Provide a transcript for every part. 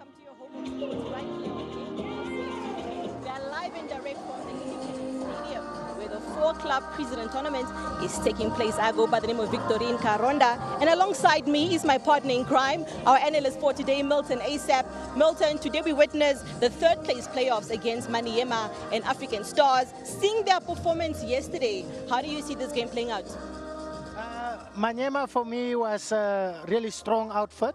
welcome to your home of sports right here on Kickoff. We are live and direct from the Stadium, where the four-club president tournament is taking place. I go by the name of Victorine Caronda, and alongside me is my partner in crime, our analyst for today, Milton ASAP. Milton, today we witnessed the third place playoffs against Maniema and African Stars. Seeing their performance yesterday, how do you see this game playing out? Manyema for me was a really strong outfit.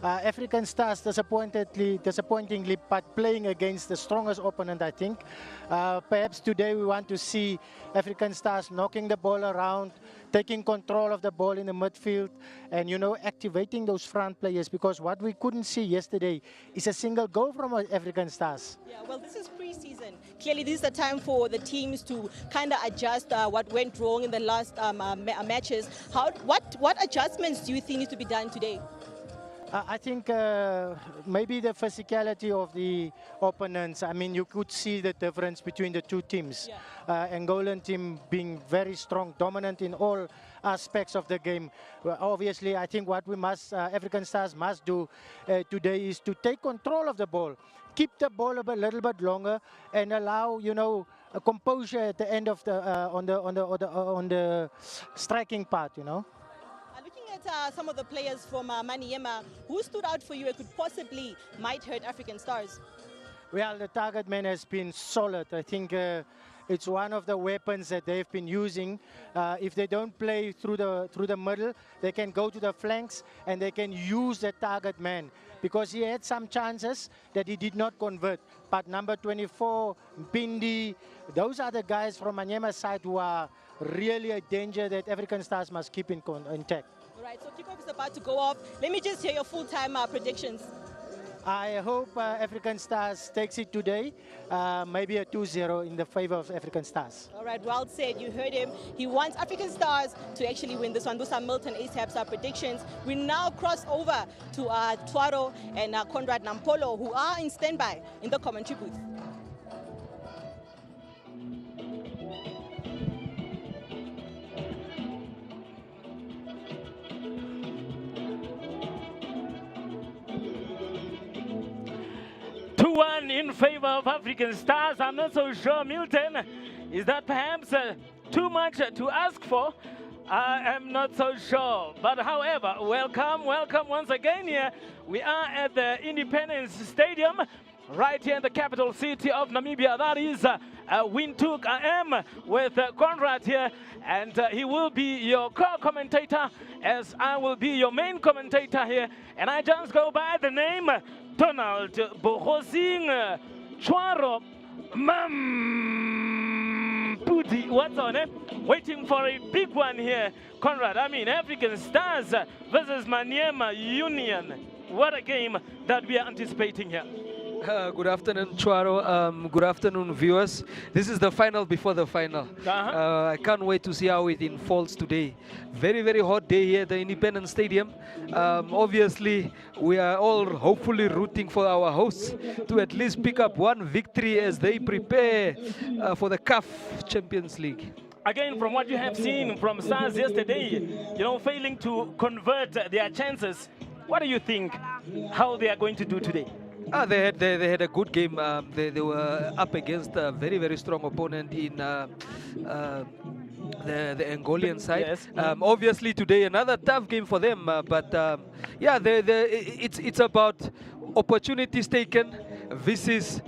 African Stars disappointingly, but playing against the strongest opponent, I think. Perhaps today we want to see African Stars knocking the ball around, taking control of the ball in the midfield, and activating those front players, because what we couldn't see yesterday is a single goal from African Stars. Yeah, well, this is pre-season. Clearly, this is the time for the teams to kind of adjust what went wrong in the last matches. What adjustments do you think need to be done today? I think maybe the physicality of the opponents. I mean, you could see the difference between the two teams. Yeah. Angolan team being very strong, dominant in all aspects of the game. Well, obviously, I think what we must, African Stars must do today is to take control of the ball, keep the ball a little bit longer, and allow a composure at the end of the on the striking part. Looking at some of the players from Maniema, who stood out for you and could possibly might hurt African Stars? Well, the target man has been solid. I think it's one of the weapons that they've been using. If they don't play through the middle, they can go to the flanks and they can use the target man, because he had some chances that he did not convert. But number 24, Bindi, those are the guys from Manyema's side who are really a danger that African Stars must keep intact. All right, so kickoff is about to go off. Let me just hear your full-time predictions. I hope African Stars takes it today, maybe a 2-0 in the favor of African Stars. All right, well said. You heard him. He wants African Stars to actually win this one. Those are Milton ASAP's predictions. We now cross over to Tuaro and Conrad Nampolo, who are in standby in the commentary booth. 2-1 in favor of African Stars. I'm not so sure, Milton. Is that perhaps too much to ask for? I am not so sure. But however, welcome once again here. We are at the Independence Stadium, right here in the capital city of Namibia. That is Windhoek. I am with Conrad here, and he will be your co-commentator, as I will be your main commentator here. And I just go by the name Donald Bohosing Chwaro Pudi. What's on it? Waiting for a big one here, Conrad. I mean, African Stars versus Maniema Union. What a game that we are anticipating here. Good afternoon, Chwaro. Good afternoon, viewers. This is the final before the final. I can't wait to see how it unfolds today. Very, very hot day here at the Independence Stadium. Obviously, we are all hopefully rooting for our hosts to at least pick up one victory as they prepare for the CAF Champions League. Again, from what you have seen from Stars yesterday, failing to convert their chances, what do you think how they are going to do today? They had a good game. They were up against a very, very strong opponent in the Angolan side. Yes. Obviously today another tough game for them, but yeah, it's about opportunities taken versus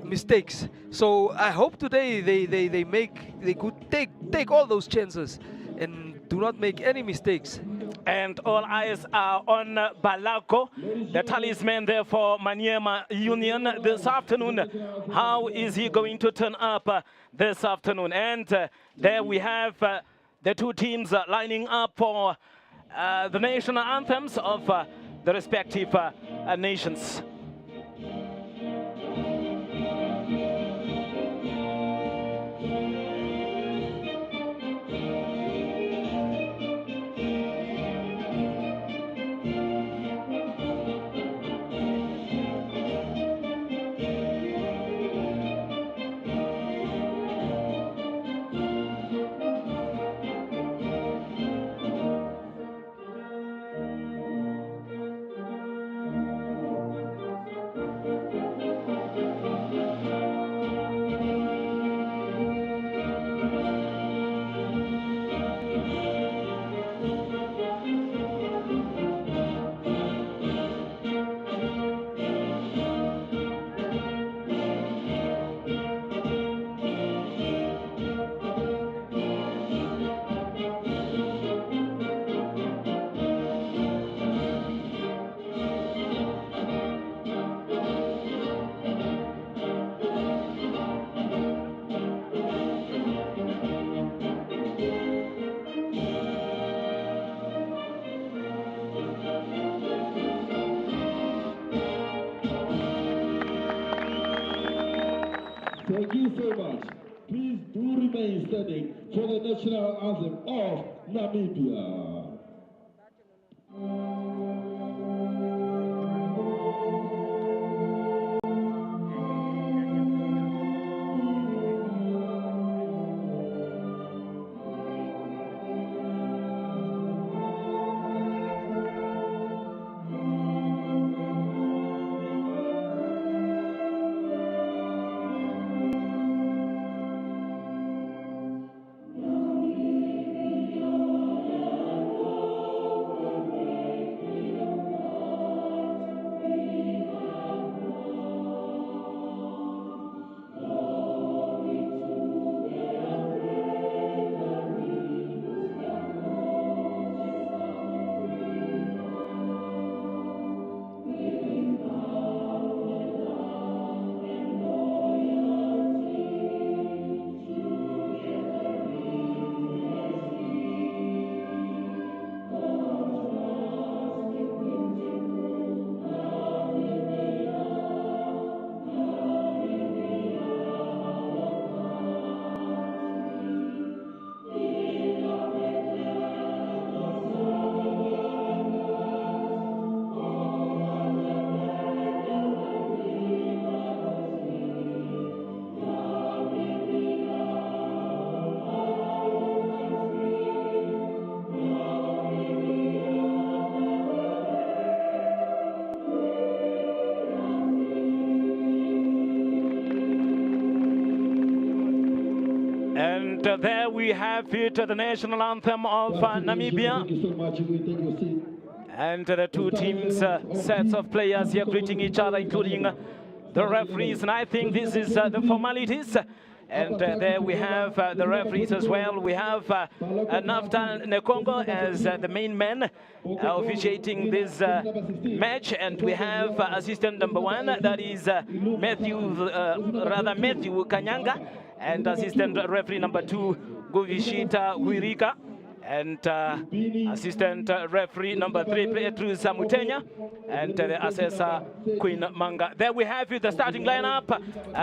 mistakes. So I hope today they could take all those chances and do not make any mistakes. And all eyes are on Balako, the talisman there for Maniema Union this afternoon. How is he going to turn up this afternoon? And there we have the two teams lining up for the national anthems of the respective nations. standing for the national anthem of Namibia. And there we have it, the national anthem of Namibia. Thank you so much. We take your seat. And the two teams, sets of players here greeting each other, including the referees. And I think this is the formalities. And there we have the referees as well. We have Naftan Nekongo as the main man officiating this match. And we have assistant number 1, that is Matthew Kanyanga. And assistant referee number 2, Govishita Huirika. And assistant referee number 3, Petrus Samutenya, and the assessor, Queen Manga. There we have it, the starting lineup.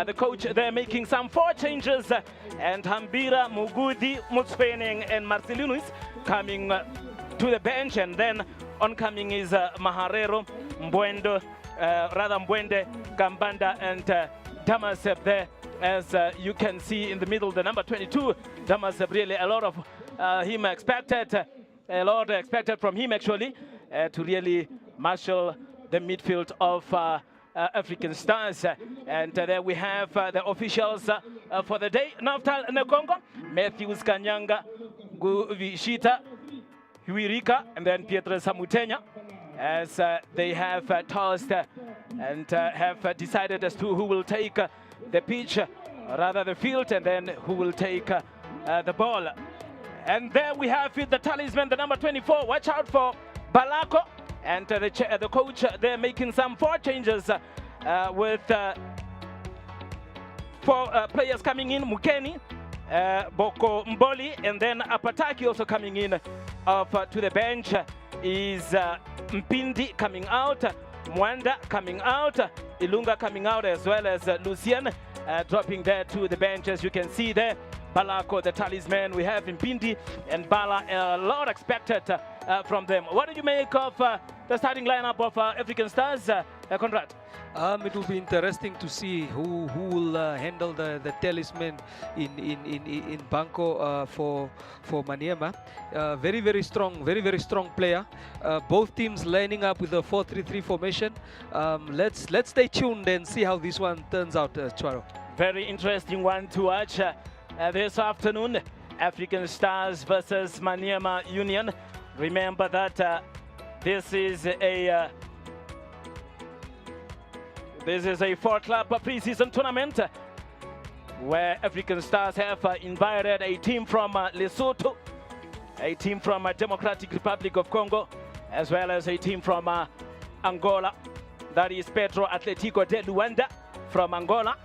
The coach, they're making some 4 changes, and Hambira, Mugudi, Mutsfening, and Marcelinus coming to the bench, and then oncoming is Maharero, Mbwende, Gambanda, and Damasep there. As you can see in the middle, the number 22, Damasep, really a lot of a lot expected from him actually, to really marshal the midfield of African Stars. And there we have the officials for the day. Naftal Nekongo, Matthews Kanyanga, Guvishita Huirika, and then Pietra Samutenya, as they have tossed and have decided as to who will take the pitch, rather the field, and then who will take the ball. And there we have it, the talisman, the number 24. Watch out for Balako. And the coach, they're making some 4 changes with 4 players coming in. Mukeni, Boko Mboli, and then Apataki also coming in to the bench is Mpindi coming out, Mwanda coming out, Ilunga coming out, as well as Lucien dropping there to the bench, as you can see there. Balako, the talisman, we have Mpindi and Bala, a lot expected from them. What did you make of the starting lineup of African Stars, Conrad? It will be interesting to see who will handle the talisman in Banco for Maniema. Very strong player. Both teams lining up with a 4-3-3 formation. Let's stay tuned and see how this one turns out, Chwaro. Very interesting one to watch this afternoon. African Stars versus Maniema Union. Remember that this is a 4-club pre-season tournament where African Stars have invited a team from Lesotho, a team from Democratic Republic of Congo, as well as a team from Angola. That is Petro Atletico de Luanda from Angola,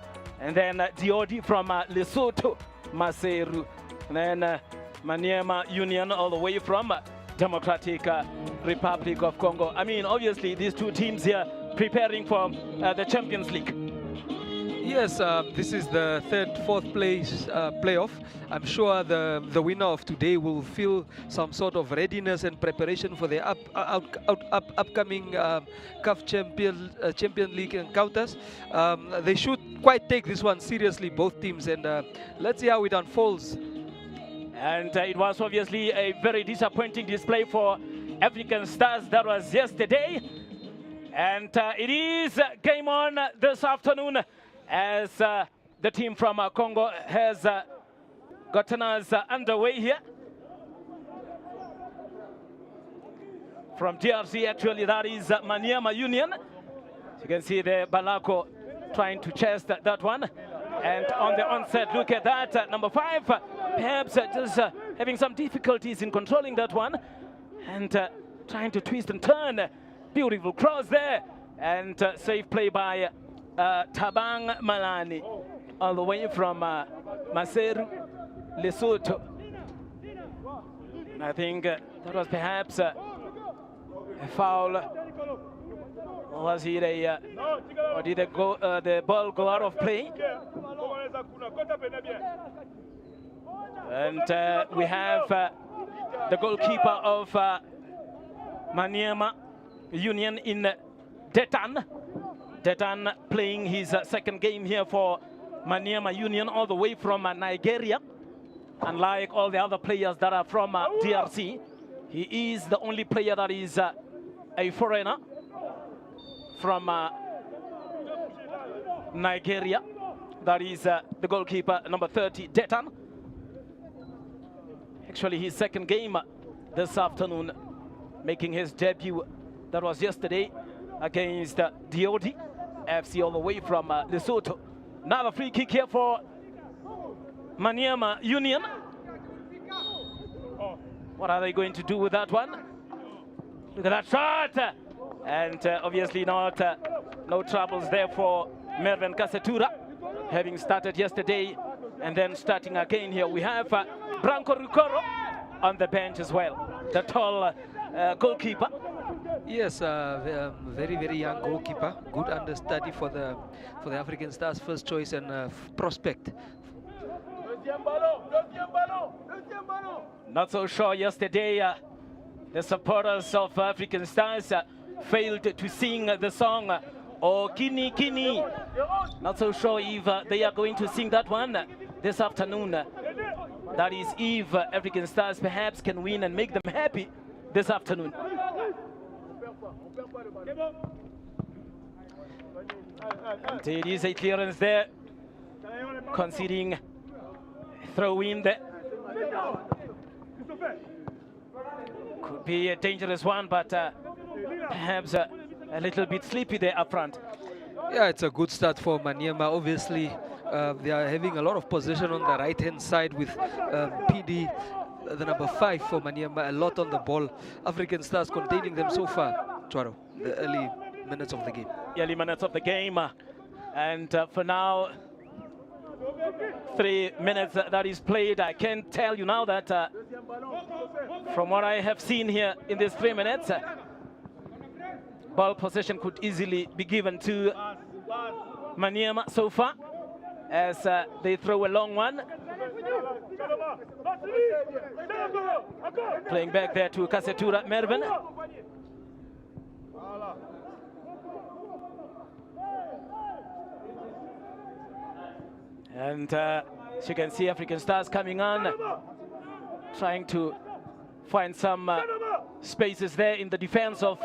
and then Diodi from Lesotho, Maseru, and then Maniema Union all the way from Democratic Republic of Congo. I mean, obviously, these two teams here preparing for the Champions League. Yes, this is the fourth place playoff. I'm sure the winner of today will feel some sort of readiness and preparation for the upcoming CAF Champion League encounters. They should quite take this one seriously, both teams, and let's see how it unfolds. And it was obviously a very disappointing display for African Stars. That was yesterday. And it is game on this afternoon as the team from Congo has gotten us underway here. From DRC, actually, that is Maniema Union. You can see the Balako trying to chase that one. And on the onset, look at that, number 5, perhaps just having some difficulties in controlling that one. And trying to twist and turn. Beautiful cross there. And safe play by Tabang Malani, all the way from Maseru, Lesotho. I think that was perhaps a foul. Or was it a, or did the ball go out of play? And we have the goalkeeper of Maniema Union in Detan. Detan playing his second game here for Maniema Union, all the way from Nigeria. Unlike all the other players that are from DRC, he is the only player that is a foreigner from Nigeria. That is the goalkeeper, number 30, Detan. Actually, his second game this afternoon, making his debut. That was yesterday against Diodi FC, all the way from Lesotho. Now a free kick here for Maniema Union. What are they going to do with that one? Look at that shot! And obviously not no troubles there for Mervin Kasetura, having started yesterday and then starting again here. We have Branco Rukoro on the bench as well, the tall goalkeeper. Yes, very, very young goalkeeper. Good understudy for the African Stars, first choice and prospect. Not so sure yesterday the supporters of African Stars failed to sing the song "Oh Kini Kini." Not so sure if they are going to sing that one this afternoon. That is if African Stars perhaps can win and make them happy this afternoon. And it is a clearance there, conceding throw in there. Could be a dangerous one, but perhaps a little bit sleepy there up front. Yeah, it's a good start for Maniema. Obviously, they are having a lot of possession on the right-hand side with PD, the number 5 for Maniema, a lot on the ball. African Stars containing them so far, Chwaro, the early minutes of the game. Early minutes of the game. And for now, 3 minutes that is played. I can tell you now that from what I have seen here in these 3 minutes, ball possession could easily be given to Maniema so far, as they throw a long one. Playing back there to Kasetura Mervin. And as you can see, African Stars coming on, trying to find some spaces there in the defense of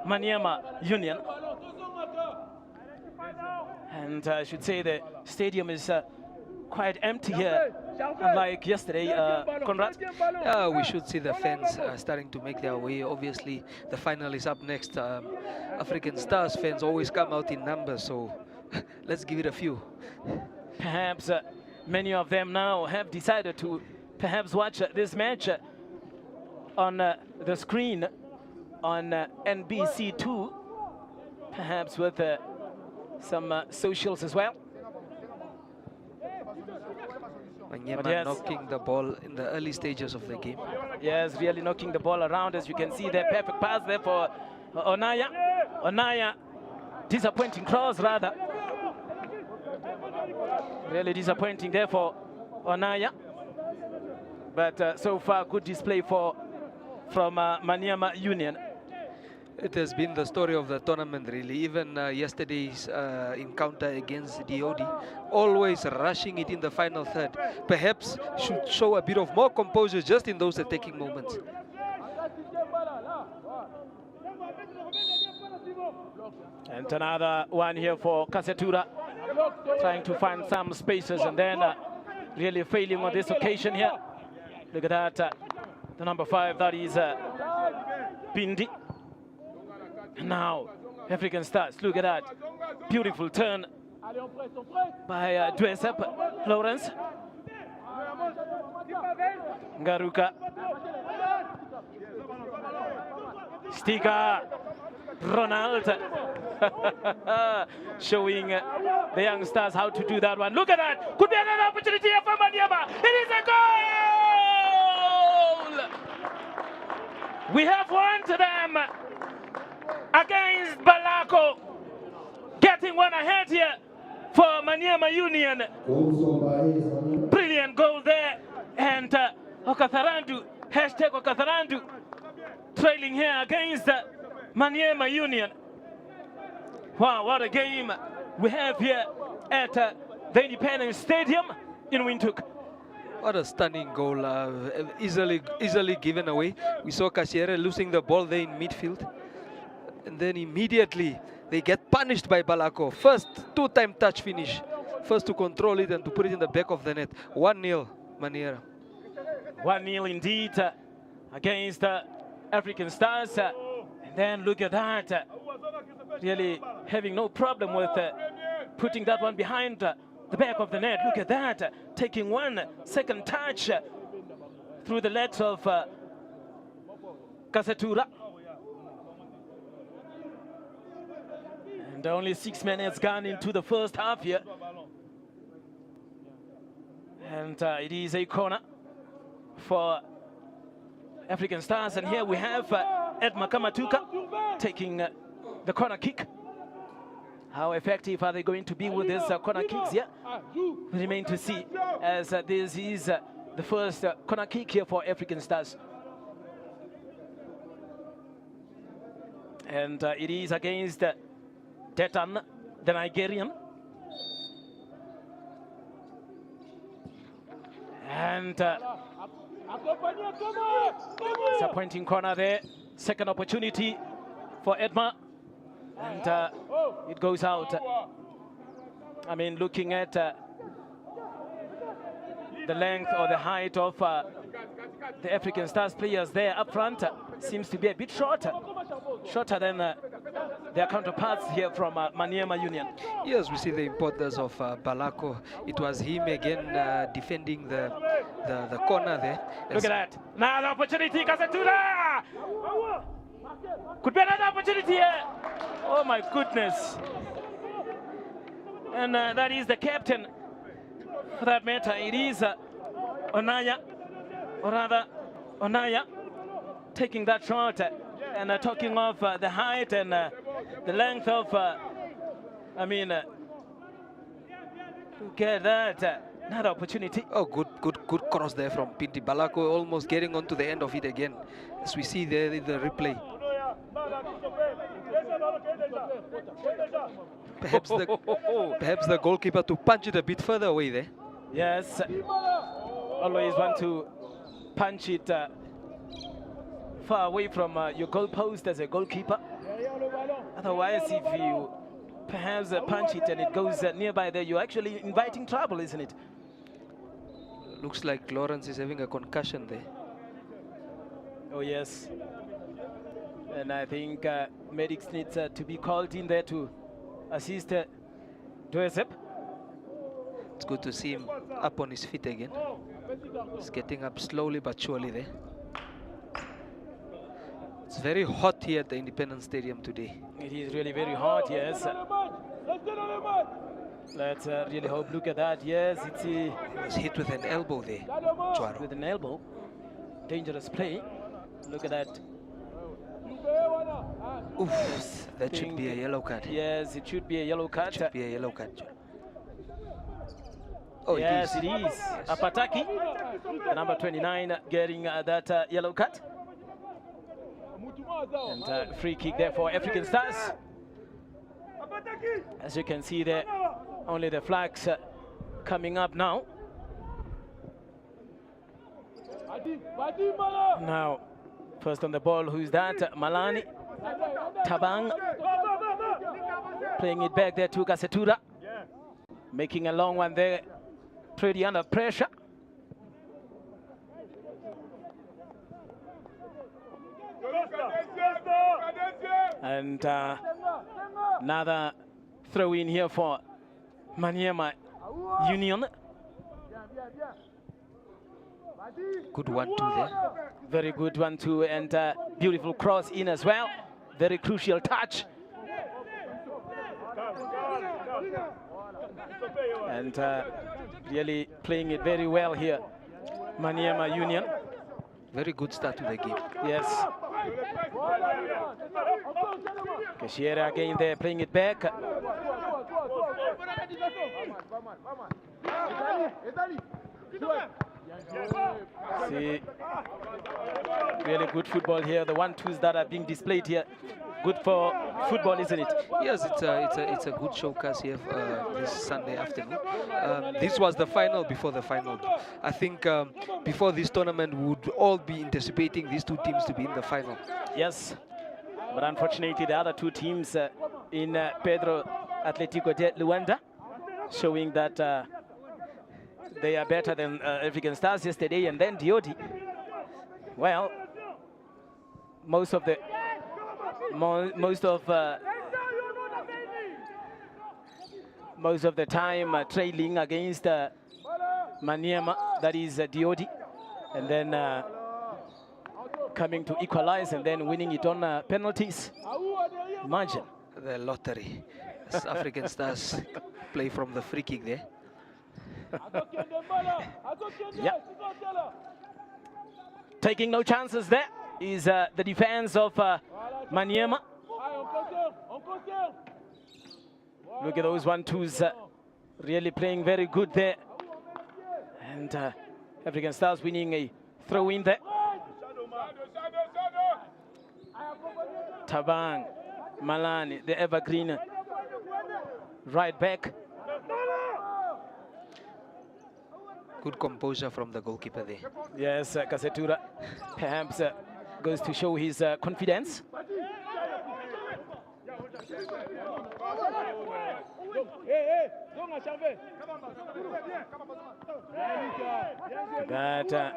Maniema Union. And I should say the stadium is quite empty here, unlike yesterday, Conrad. We should see the fans starting to make their way. Obviously, the final is up next. African Stars fans always come out in numbers, so let's give it a few. Perhaps many of them now have decided to perhaps watch this match on the screen on NBC2, perhaps with some socials as well. Manyama knocking the ball in the early stages of the game. Yes, really knocking the ball around, as you can see there. Perfect pass there for Onaya. Onaya, disappointing cross rather. Really disappointing there for Onaya. But so far, good display from Maniema Union. It has been the story of the tournament, really. Even yesterday's encounter against DOD, always rushing it in the final third. Perhaps should show a bit of more composure just in those attacking moments. And another one here for Kasetura, trying to find some spaces and then really failing on this occasion here. Look at that, the number 5, that is Bindi. Now, African Stars, look at that. Beautiful turn by Dwesep Lawrence. Ngaruka. Sticker. Ronald. Showing the young stars how to do that one. Look at that. Could be another opportunity here for Manyama. It is a goal! We have won to them against Balako, getting one ahead here for Maniema Union. Brilliant goal there, and Okatharandu, hashtag Okatharandu, trailing here against Maniema Union. Wow, what a game we have here at the Independence Stadium in Windhoek. What a stunning goal, easily given away. We saw Kashiere losing the ball there in midfield. And then immediately they get punished by Balako. First, two-time touch finish. First to control it and to put it in the back of the net. 1-0, Maniera. 1-0 indeed against African Stars. And then look at that. Really having no problem with putting that one behind the back of the net. Look at that. Taking 1 second touch through the legs of Kasetura. And only 6 minutes gone into the first half here. And it is a corner for African Stars. And here we have Edma Kamatuka taking the corner kick. How effective are they going to be with these corner kicks here? We remain to see, as this is the first corner kick here for African Stars. And it is against Tetan, the Nigerian. And disappointing corner there. Second opportunity for Edma. And it goes out. I mean, looking at the length or the height of the African Stars players there up front, seems to be a bit shorter than their counterparts here from Maniema Union. Yes, we see the importance of Balako. It was him again defending the corner there. Look at that. Now the opportunity, Kasetura! Could be another opportunity here. Oh my goodness. And that is the captain. For that matter, it is Onaya, or rather Onaya, taking that shot. And talking of the height and the length of, look at that. Another opportunity. Oh, good cross there from Pinti. Balako almost getting onto the end of it again, as we see there in the replay. Perhaps the goalkeeper to punch it a bit further away there. Yes, always want to punch it far away from your goal post as a goalkeeper. Otherwise, if you perhaps punch it and it goes nearby there, you're actually inviting trouble, isn't it? Looks like Lawrence is having a concussion there. Oh yes. And I think medics need to be called in there to assist Dwesep. It's good to see him up on his feet again. He's getting up slowly but surely there. It's very hot here at the Independence Stadium today. It is really very hot, yes. Let's really hope. Look at that, yes. He was hit with an elbow there, Chwaro. With an elbow. Dangerous play. Look at that. Oof, that should be a yellow card. Yes, it should be a yellow card. It should be a yellow card. Oh, yes, it is. it is. Apataki, number 29, getting that yellow card. And free kick there for African Stars. As you can see there, only the flags coming up now. Now, first on the ball, who's that? Malani. Tabang. Playing it back there to Gasetura. Making a long one there. Pretty under pressure. And another throw in here for Maniema Union. Good 1-2 there. Very good 1-2 and beautiful cross in as well. Very crucial touch. And really playing it very well here, Maniema Union. Very good start to the game. Yes. Kashiera again there, playing it back. See, really good football here. The 1-2s that are being displayed here, good for football, isn't it? Yes, it's a good showcase here this Sunday afternoon. This was the final before the final. I think before this tournament, we would all be anticipating these two teams to be in the final. Yes, but unfortunately, the other two teams in Pedro Atletico de Luanda, showing that they are better than African Stars yesterday, and then Diodi. Well, most of the time trailing against Maniema, that is Diodi, and then coming to equalize and then winning it on penalties. Imagine the lottery. As African Stars play from the free kick there. Yeah. Taking no chances there is the defense of Maniema. Look at those 1-2s really playing very good there. And African Stars winning a throw in there. Tabang, Malani, the evergreen right back. Good composure from the goalkeeper there. Yes, Gasetura perhaps goes to show his confidence. That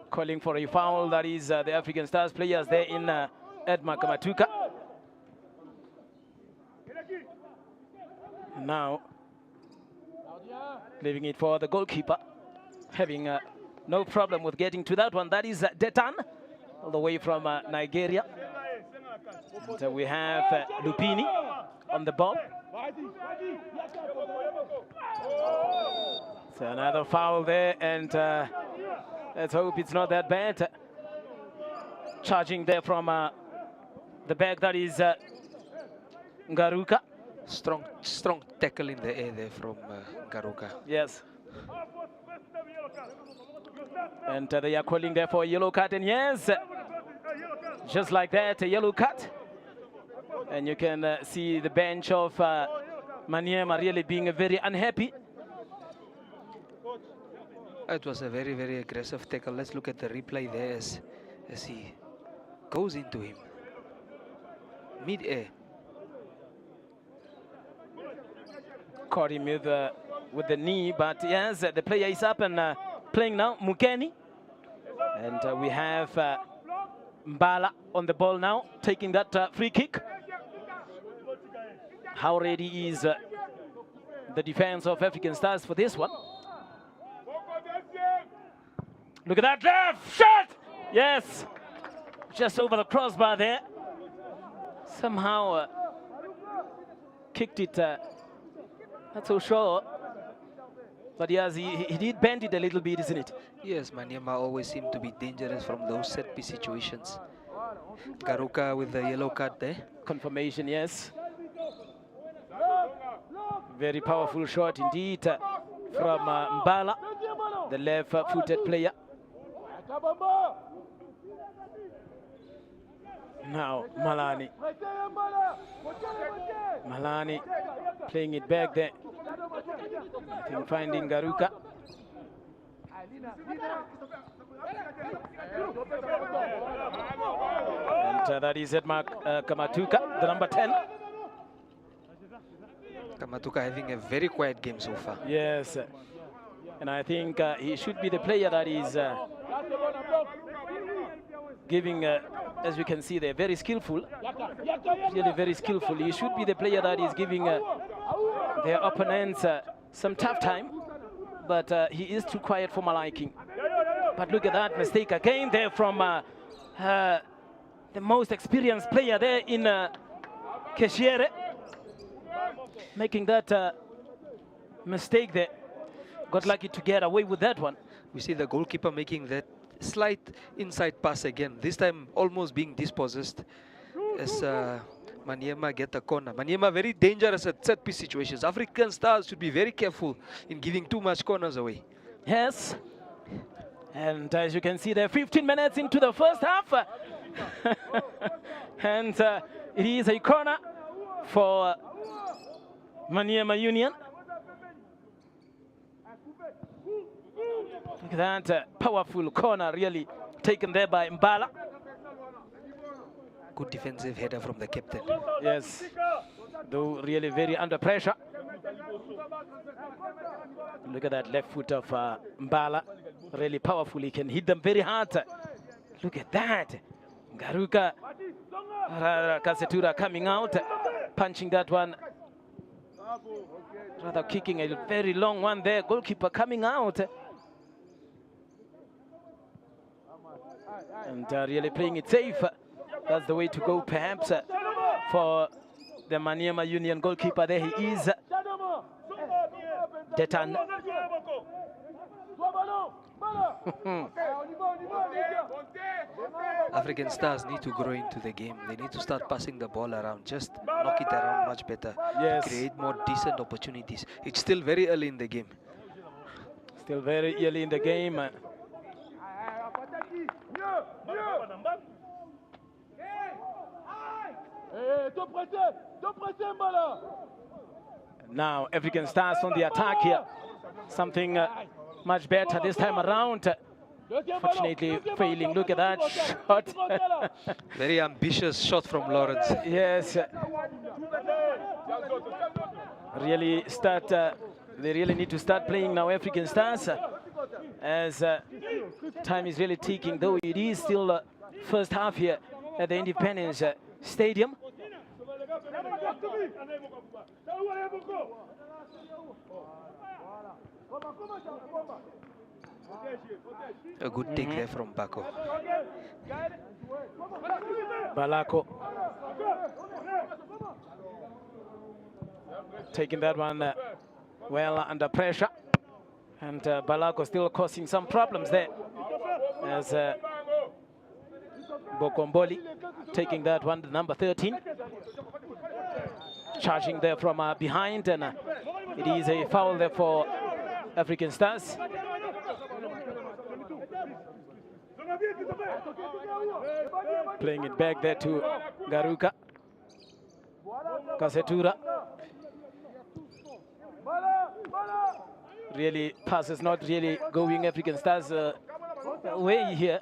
calling for a foul, that is the African Stars players there in Edma Kamatuka. Now, leaving it for the goalkeeper, having no problem with getting to that one. That is Detan, all the way from Nigeria. And we have Lupini on the ball. So another foul there, and let's hope it's not that bad. Charging there from the back, that is Ngaruka. Strong tackle in the air there from Ngaruka. Yes. And they are calling there for a yellow card, and yes, just like that, a yellow card. And you can see the bench of Maniema really being very unhappy. It was a very, very aggressive tackle. Let's look at the replay there as he goes into him. Mid-air. Caught him with the knee, but yes, the player is up and playing now, Mukeni. And we have Mbala on the ball now, taking that free kick. How ready is the defense of African Stars for this one? Look at that left shot! Yes, just over the crossbar there. Somehow kicked it, not so sure. But yes, he did bend it a little bit, isn't it? Yes, Maniema always seem to be dangerous from those set-piece situations. Garuka with the yellow card there. Confirmation, yes. Very powerful shot indeed. from Mbala, the left-footed player. Now Malani playing it back there. I think finding Garuka. And that is Mark Kamatuka, the number 10. Kamatuka having a very quiet game so far. Yes, and I think he should be the player that is giving, as we can see, they're very skillful, really very skillful. He should be the player that is giving their opponents some tough time, but he is too quiet for my liking. But look at that mistake again there from the most experienced player there in Keshiere, making that mistake there. Got lucky to get away with that one. We see the goalkeeper making that slight inside pass again, this time almost being dispossessed as Maniema get the corner. Maniema very dangerous at set-piece situations. African Stars should be very careful in giving too much corners away. Yes, and as you can see, they're 15 minutes into the first half. And it is a corner for Maniema Union. Look at that powerful corner really taken there by Mbala. Good defensive header from the captain. Yes, though really very under pressure. Look at that left foot of Mbala, really powerful. He can hit them very hard. Look at that. Garuka Kasetura coming out, punching that one. Rather kicking a very long one there. Goalkeeper coming out. And really playing it safe. That's the way to go, perhaps, for the Maniema Union goalkeeper. There he is, Detan. African Stars need to grow into the game. They need to start passing the ball around, just knock it around much better, yes, to create more decent opportunities. It's still very early in the game. Still very early in the game. Now African Stars on the attack here. Something much better this time around. Fortunately failing. Look at that shot. Very ambitious shot from Lawrence. Yes. Really start. They really need to start playing now, African Stars, as time is really ticking. Though it is still first half here at the Independence Stadium. A good take there from Bako. Balako taking that one well under pressure, and Balako still causing some problems there, as Bokomboli taking that one, the number 13, charging there from behind, and it is a foul there for African Stars. Playing it back there to Garuka. Kasetura. Really, pass is not really going African Stars' way here.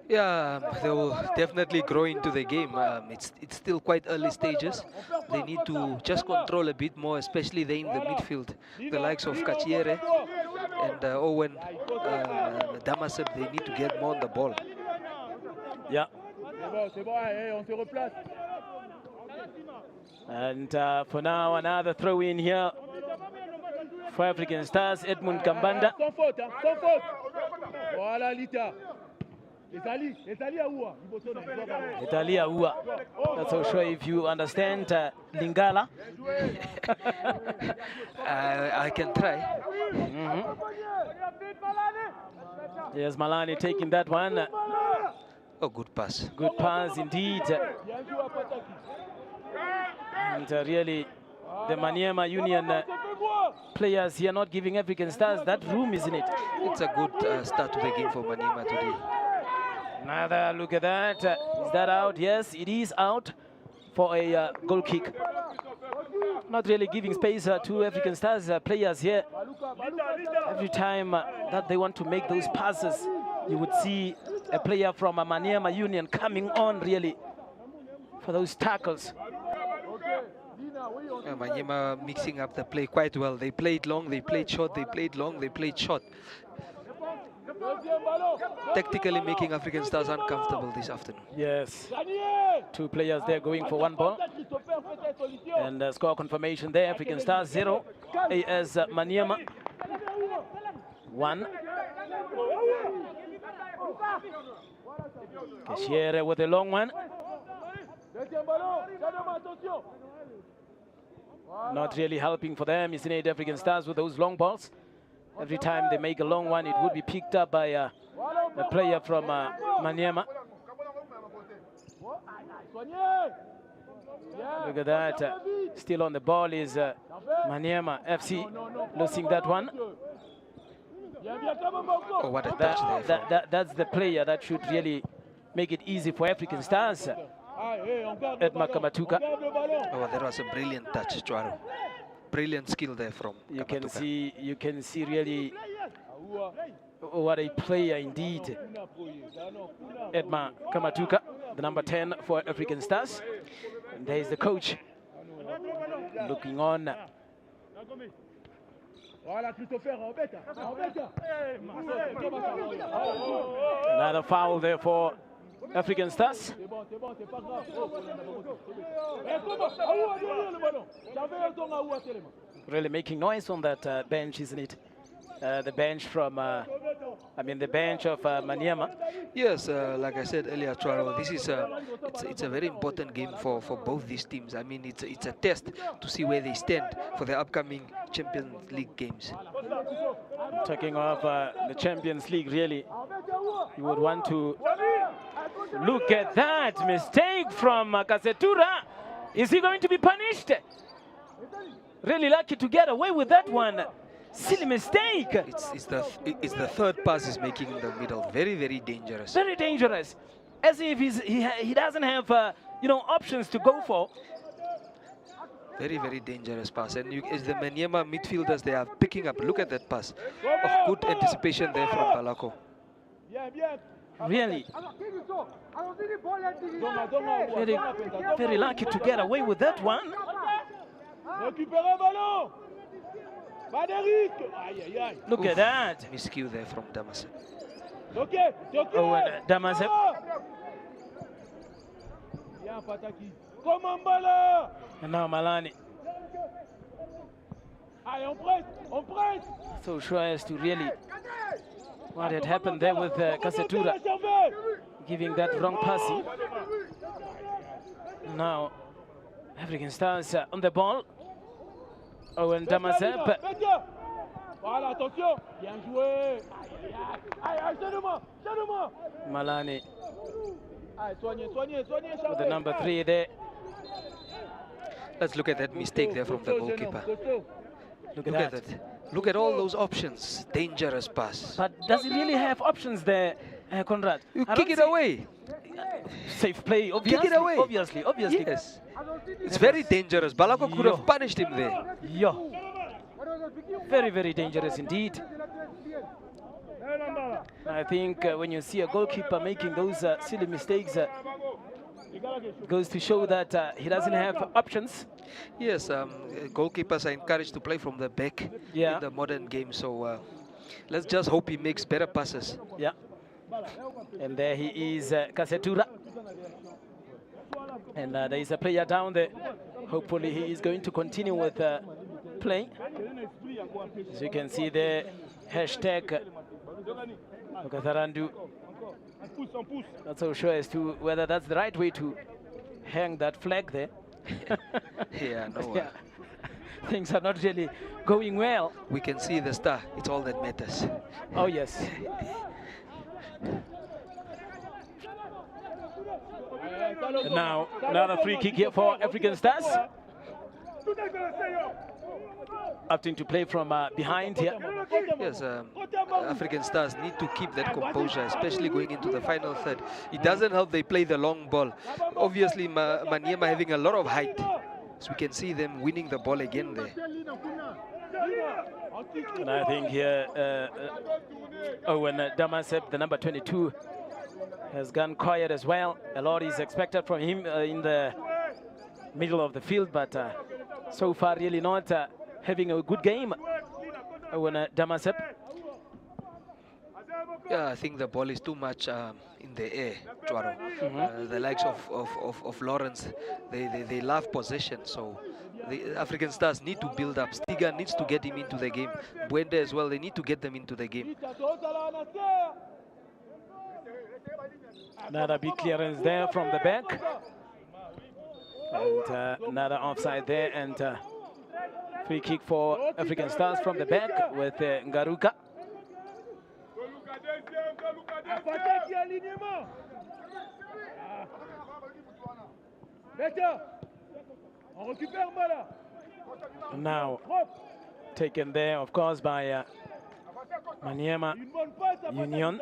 Yeah, they will definitely grow into the game. It's still quite early stages. They need to just control a bit more, especially there in the midfield. The likes of Kachiere and Owen, Damasep, they need to get more on the ball. Yeah. And for now, another throw in here for African Stars, Edmund Kambanda. Italia Ua. Not so sure if you understand Lingala. I can try. Yes, Malani taking that one. Oh, good pass. Good pass indeed. And really, the Maniema Union players here not giving African Stars that room, isn't it? It's a good start to the game for Maniema today. Another look at that. Is that out? Yes, it is out for a goal kick. Not really giving space to African Stars players here. Every time that they want to make those passes, you would see a player from a Maniema Union coming on really for those tackles. Manyema mixing up the play quite well. They played long, they played short, they played long, they played short. Tactically making African Stars uncomfortable this afternoon. Yes. Two players there going for one ball. And score confirmation there. African Stars 0. AS Maniema 1. Kashiere with a long one. Not really helping for them, isn't it, African Stars, with those long balls. Every time they make a long one, it would be picked up by a player from Maniema. Look at that. Still on the ball is Maniema FC losing that one. Oh, what a touch there. That's the player that should really make it easy for African Stars. Edma Kamatuka. Oh, that was a brilliant touch, Chwaro. Brilliant skill there from Kamatuka. You can see really what a player indeed. Edma Kamatuka, the number 10 for African Stars. And there is the coach looking on. Another foul there for African Stars. Really making noise on that bench, isn't it? The bench from, the bench of Maniema. Yes, like I said earlier, Chwaro, this is it's a very important game for both these teams. I mean, it's a test to see where they stand for the upcoming Champions League games. Talking of the Champions League, really, you would want to look at that mistake from Kasetura. Is he going to be punished? Really lucky to get away with that one. Silly mistake. It's the third pass he's making in the middle. Very, very dangerous. Very dangerous. As if he doesn't have options to go for. Very, very dangerous pass. And as the Maniema midfielders, they are picking up. Look at that pass. Oh, good anticipation there from Balako. Really. Very, very lucky to get away with that one. Look at that. Miscue there from Damaset. Oh, and Damaset. And now Malani. So sure as to really what had happened there with Kasetura giving that wrong passing. Now African Stars on the ball. Oh, and Damasep. Malani with the number 3 there. Let's look at that mistake there from the goalkeeper. Look at that. Look at all those options. Dangerous pass. But does he really have options there, Conrad? You kick it away. Safe play, obviously. Kick it away. Obviously. Yes. It's very dangerous. Balako could have punished him there. Yo. Very, very dangerous indeed. I think when you see a goalkeeper making those silly mistakes, it goes to show that he doesn't have options. Yes, goalkeepers are encouraged to play from the back in the modern game. So let's just hope he makes better passes. Yeah. And there he is, Kasetura. And there is a player down there. Hopefully he is going to continue with playing. As you can see there, hashtag Okatharandu. Not so sure as to whether that's the right way to hang that flag there. Yeah, no. Yeah. Things are not really going well. We can see the star. It's all that matters. Oh, yes. And now, another free kick here for African Stars. Opting to play from behind here. Yes, African Stars need to keep that composure, especially going into the final third. It doesn't help they play the long ball. Obviously, Maniema having a lot of height, so we can see them winning the ball again there. And I think here, Owen Damasep, the number 22, has gone quiet as well. A lot is expected from him in the middle of the field, but so far really not having a good game. Owen Damasep. Yeah, I think the ball is too much in the air, Chwaro. The likes of Lawrence, they love possession, so the African Stars need to build up. Stiga needs to get him into the game. Buende as well, they need to get them into the game. Another big clearance there from the back. And another offside there, and free kick for African Stars from the back with Ngaruka. Now taken there, of course, by Maniema Union.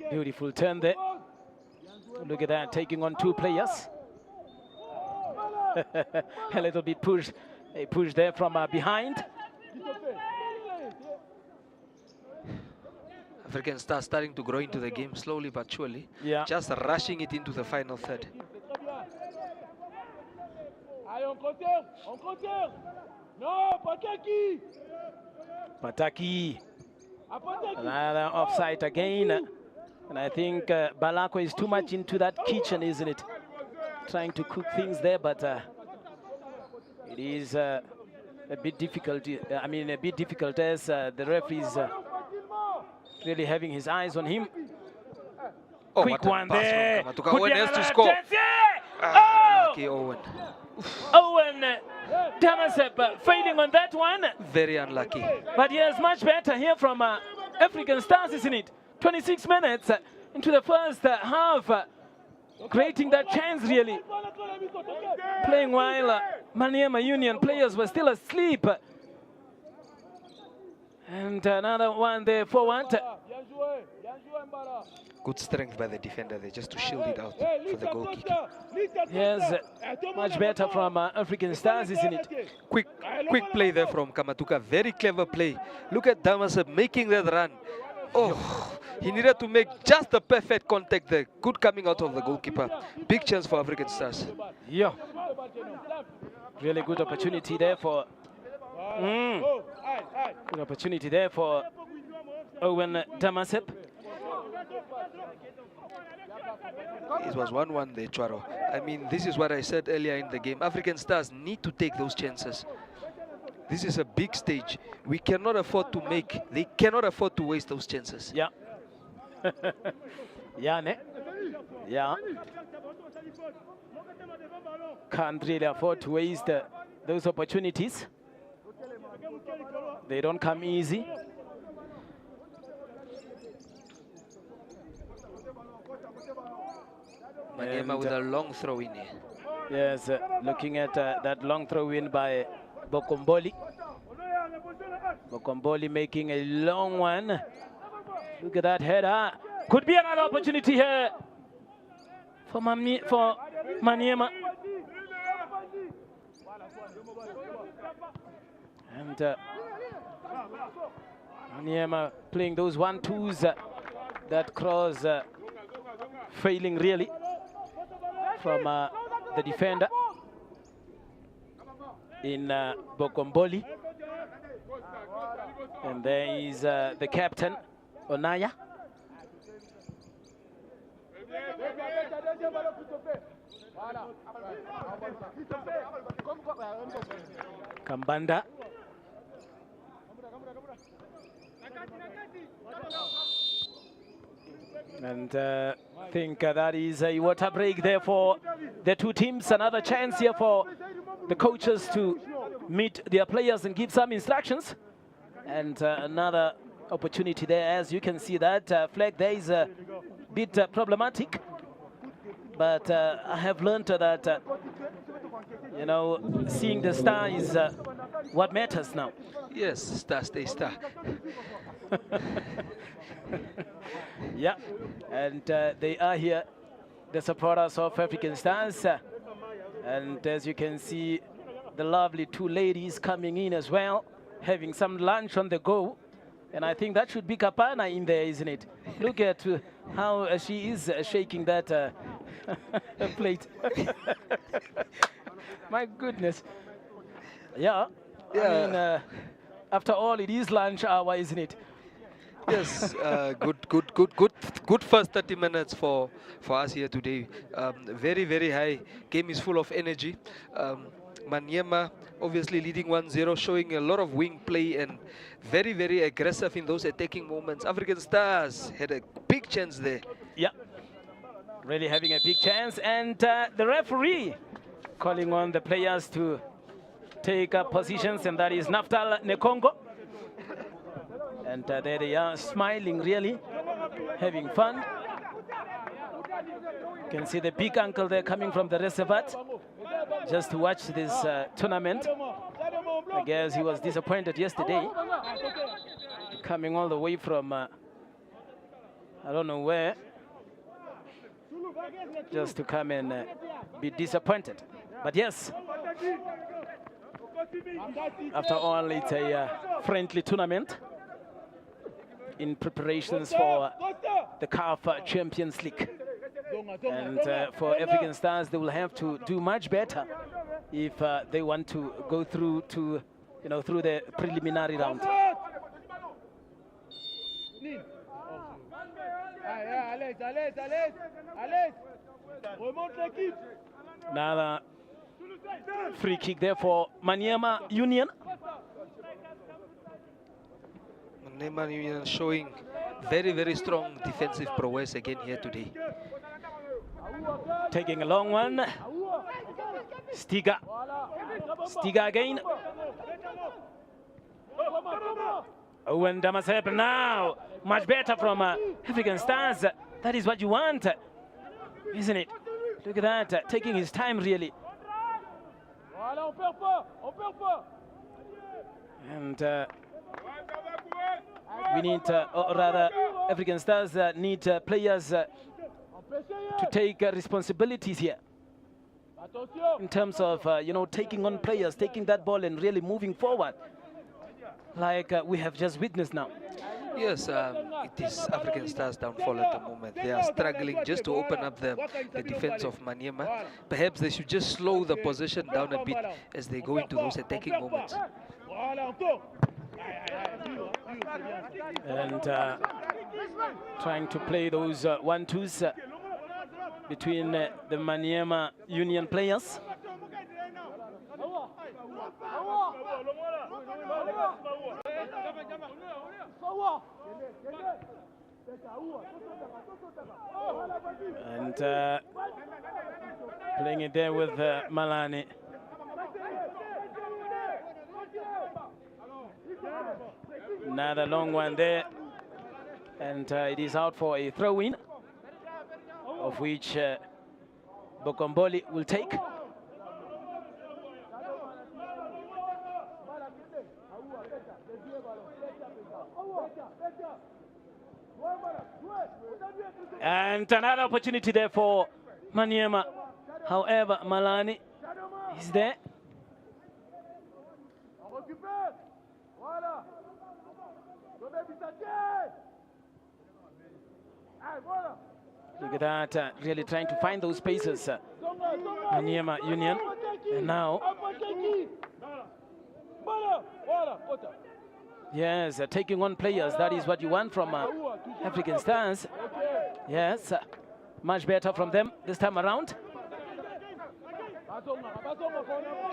Beautiful turn there. Look at that, taking on two players. A little bit push, a push there from behind. African Stars starting to grow into the game slowly but surely. Yeah. Just rushing it into the final third. Pataki. Another offside again. And I think Balako is too much into that kitchen, isn't it? Trying to cook things there, but it is a bit difficult. I mean, a bit difficult as the referee is really having his eyes on him. Oh, Quick one there. Owen has to score. Lucky Owen. Owen Damasep failing on that one. Very unlucky. But yes, much better here from African Stars, isn't it? 26 minutes into the first half, creating that chance really. Playing while Maniema Union players were still asleep. And another one there forward. Good strength by the defender there, just to shield it out for the goal kick. Yes, much better from African Stars, isn't it? Quick play there from Kamatuka. Very clever play. Look at Damasep making that run. Oh, he needed to make just the perfect contact there. Good coming out of the goalkeeper. Big chance for African Stars. Yeah. Really good opportunity there for... Good opportunity there for Owen Damasep. It was 1-1 there, Chwaro. I mean, this is what I said earlier in the game. African Stars need to take those chances. This is a big stage. We cannot afford to they cannot afford to waste those chances. Yeah. Yeah, ne? Yeah. Can't really afford to waste those opportunities. They don't come easy. Maniema with a long throw in here. Yes, looking at that long throw in by Bokomboli. Bokomboli making a long one. Look at that header. Could be another opportunity here for Maniema. And Maniema playing those 1-2s that cross, failing really from the defender in Bokomboli. And there is the captain, Onaya. Kambanda. And I think that is a water break there for the two teams. Another chance here for the coaches to meet their players and give some instructions. And another opportunity there. As you can see, that flag there is a bit problematic. But I have learned that, you know, seeing the star is what matters now. Yes, star, stay star. Yeah, and they are here, the supporters of African Stars. And as you can see, the lovely two ladies coming in as well, having some lunch on the go. And I think that should be Kapana in there, isn't it? Look at how she is shaking that plate. My goodness. Yeah. I mean, after all, it is lunch hour, isn't it? Yes, good first 30 minutes for us here today. Very, very high. Game is full of energy. Maniema obviously leading 1-0, showing a lot of wing play and very, very aggressive in those attacking moments. African Stars had a big chance there. Yeah, really having a big chance. And the referee calling on the players to take up positions, and that is Naftal Nekongo. And there they are, smiling, really, having fun. You can see the big uncle there coming from the reservat just to watch this tournament. I guess he was disappointed yesterday, coming all the way from, I don't know where, just to come and be disappointed. But yes, after all, it's a friendly tournament in preparations for the Kickoff Champions League. And for African Stars, they will have to do much better if they want to go through to, you know, through the preliminary round. Another free kick there for Maniema Union. Maniema Union showing very, very strong defensive prowess again here today. Taking a long one. Stiga. Stiga again. Owen Damasep now. Much better from African Stars. That is what you want, isn't it? Look at that, taking his time really. And we need, or rather, African Stars need players to take responsibilities here in terms of, you know, taking on players, taking that ball and really moving forward, like we have just witnessed now. Yes, it is African Stars' downfall at the moment. They are struggling just to open up the defense of Maniema. Perhaps they should just slow the possession down a bit as they go into those attacking moments. And trying to play those 1-2s between the Maniema Union players. And playing it there with Malani. Another long one there, and it is out for a throw-in, of which Bokomboli will take. And another opportunity there for Maniema. However, Malani is there. Look at that, really trying to find those spaces, Maniema Union. And now, yes, taking on players, that is what you want from African Stars. Yes, much better from them this time around.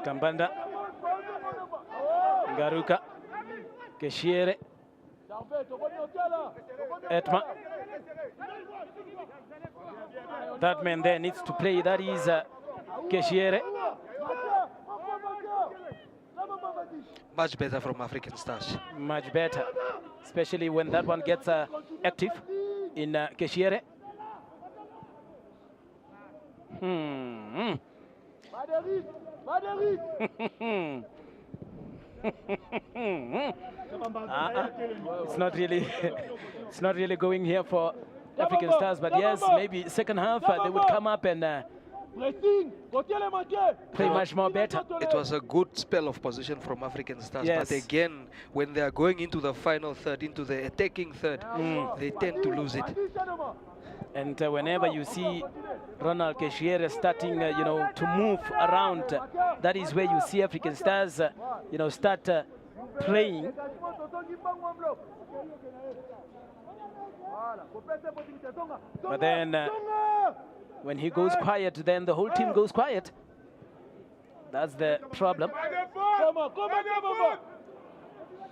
Kambanda, Garuka, Keshiere, Etma. That man there needs to play, that is Keshiere. Much better from African Stars. Much better, especially when that one gets active in Keshiere. It's not really going here for African Stars, but yes, maybe second half they would come up and play much more better. It was a good spell of position from African Stars, Yes. but again, when they are going into the final third, into the attacking third, they tend to lose it. And whenever you see Ronald Keshiere starting, to move around, that is where you see African Stars, start playing. But then when he goes quiet, then the whole team goes quiet. That's the problem.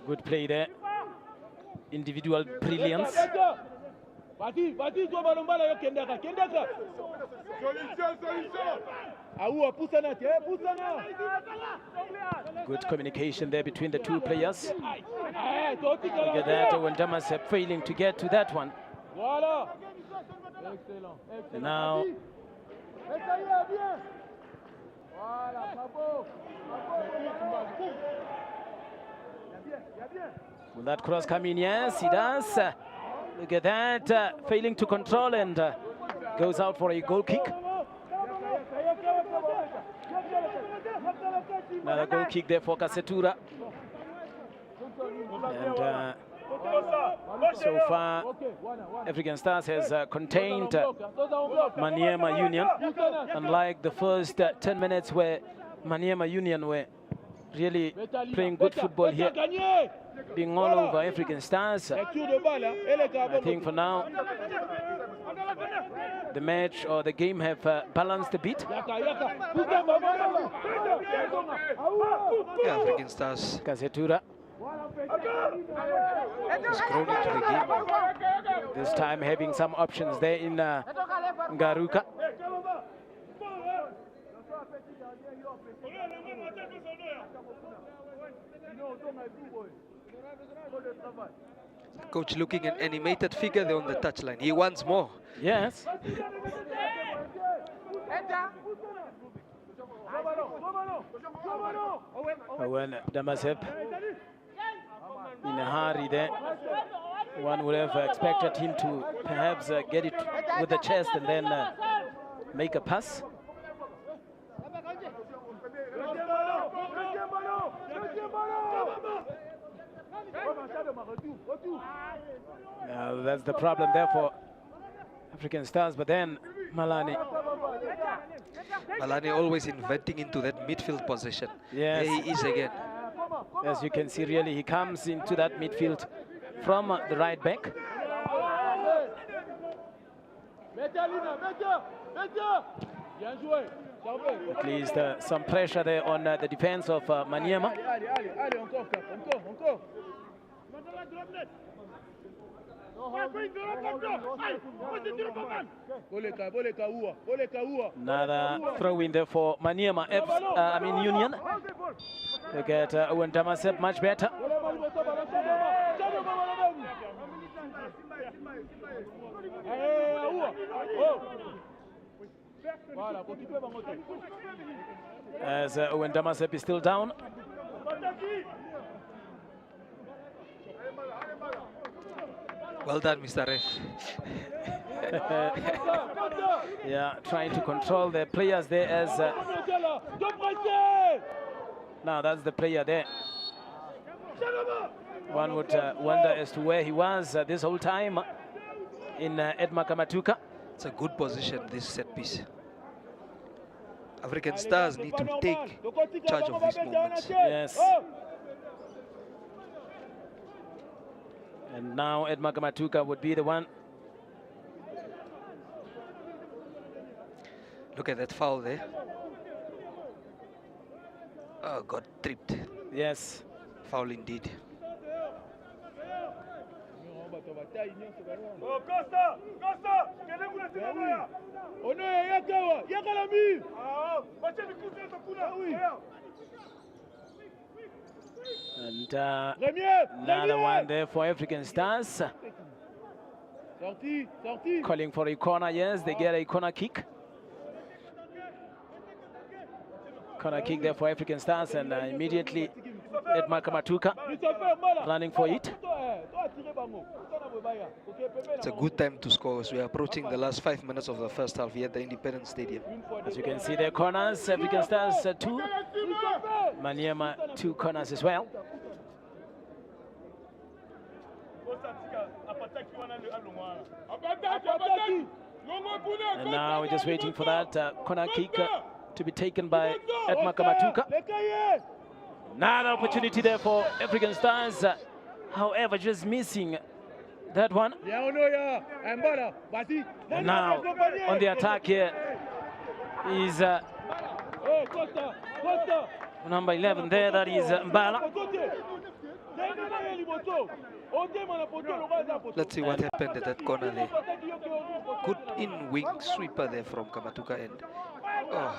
Good play there. Individual brilliance. Good communication there between the two players. Look at that, when Damas failing to get to that one. And now will that cross come in? Yes, he does. Look at that, failing to control and goes out for a goal kick. Another goal kick there for Kasetura. And so far, African Stars has contained Maniema Union, unlike the first 10 minutes where Maniema Union were really playing good football here, being all over African Stars. I think for now, the match or the game have balanced a bit. Yeah, African Stars Kasetura has grown into the game. this time having some options there in Ngaruka. Coach looking an animated figure there on the touchline. He wants more. Yes. When Damasep in a hurry there, one would have expected him to perhaps get it with the chest and then make a pass. Now that's the problem there for African Stars, but then Malani always inventing into that midfield position. Yes. There he is again. As you can see, really, he comes into that midfield from the right back. At least some pressure there on the defense of Maniema. Another throw in there for Maniema, Union. Look at Owen Damasep, much better. As Owen Damasep is still down. Well done, Mr. Ref. Yeah, trying to control the players there as... now that's the player there. One would wonder as to where he was this whole time in Edma Kamatuka. It's a good position, this set piece. African Stars need to take charge of these moments. Yes. And now Edma Kamatuka would be the one. Look at that foul there. Oh, got tripped. Yes. Foul indeed. And another one there for African Stars. Calling for a corner, yes, they get a corner kick. Corner kick there for African Stars, and immediately Edma Kamatuka running for it. It's a good time to score as we are approaching the last 5 minutes of the first half here at the Independence Stadium. As you can see, their corners, African Stars 2, Maniema 2 corners as well. And now we're just waiting for that corner kick to be taken by Edma Kamatuka. Another opportunity there for African Stars, however, just missing that one. And now on the attack here is number 11 there, that is Mbala. Let's see what happened at that corner there. Good in-wing sweeper there from Kamatuka end. Oh.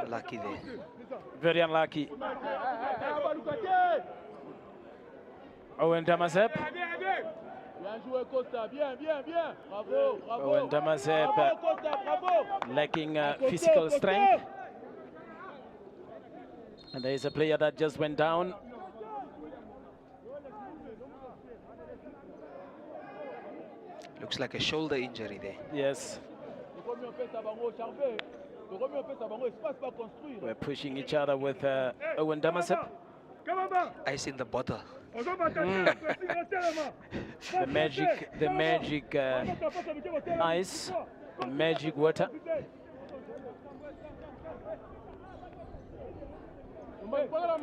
Unlucky there. Very unlucky. Owen Damasep. Owen Damasep lacking physical strength. And there is a player that just went down. Looks like a shoulder injury there. Yes. We're pushing each other with Owen Damasep. Ice in the bottle. The magic ice, the magic water.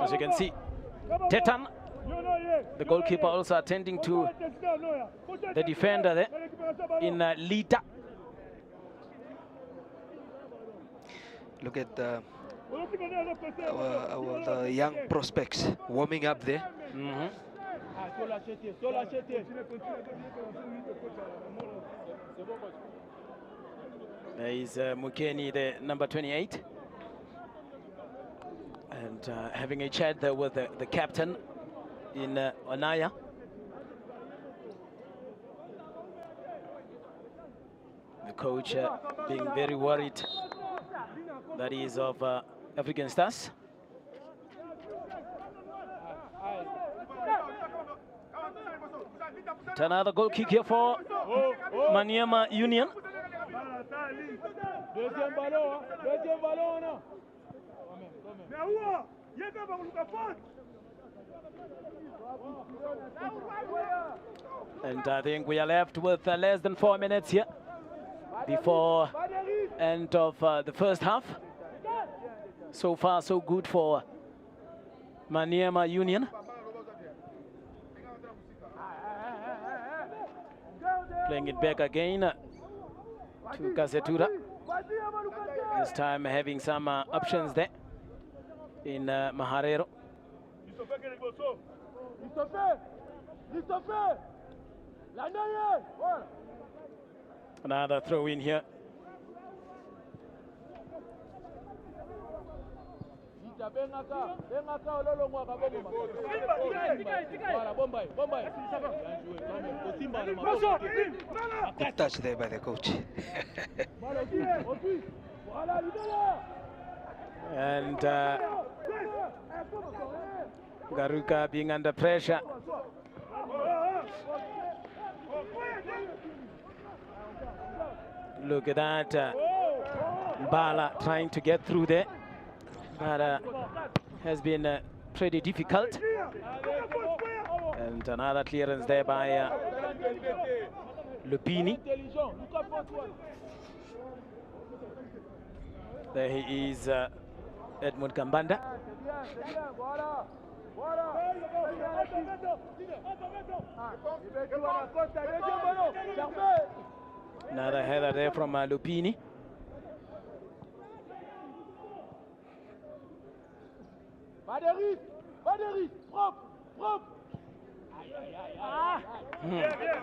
As you can see, Tetan, the goalkeeper, also attending to the defender there in Lita. Look at the young prospects warming up there. There is Mukeni, the number 28. And having a chat there with the captain in Onaya. The coach being very worried that is of African Stars. Another goal kick here for Maniema Union. And I think we are left with less than 4 minutes here before end of the first half. So far, so good for Maniema Union. Playing it back again to Kasetura. This time having some options there in Maharero. Another throw in here. Good touch there by the coach. And Garuka being under pressure. Look at that. Bala trying to get through there. But has been pretty difficult. And another clearance there by Lupini. There he is, Edmund Kambanda. Another header there from Lupini.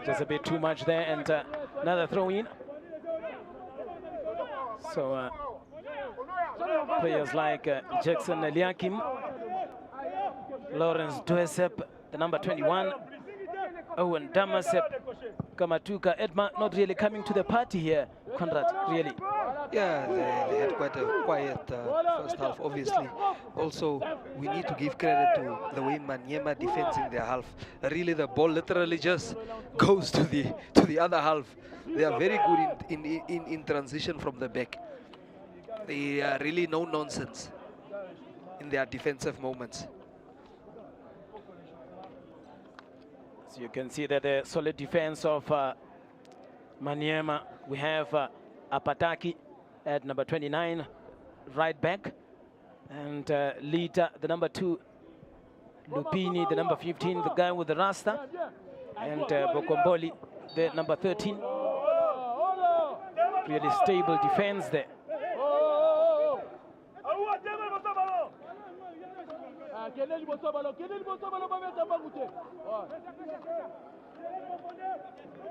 Just a bit too much there, and another throw in. So players like Jackson Eliakim, Lawrence Dwesep, the number 21, Owen Damasep, Kamatuka, Edma not really coming to the party here, Conrad, really. Yeah, they had quite a quiet first half, obviously. Also, we need to give credit to the way Maniema defends in their half. Really, the ball literally just goes to the other half. They are very good in transition from the back. They are really no nonsense in their defensive moments. So you can see that the solid defense of Maniema. We have Apataki at number 29, right back, and Lita, the number 2, Lupini, the number 15, the guy with the rasta, and Bokomboli, the number 13. Really stable defense there.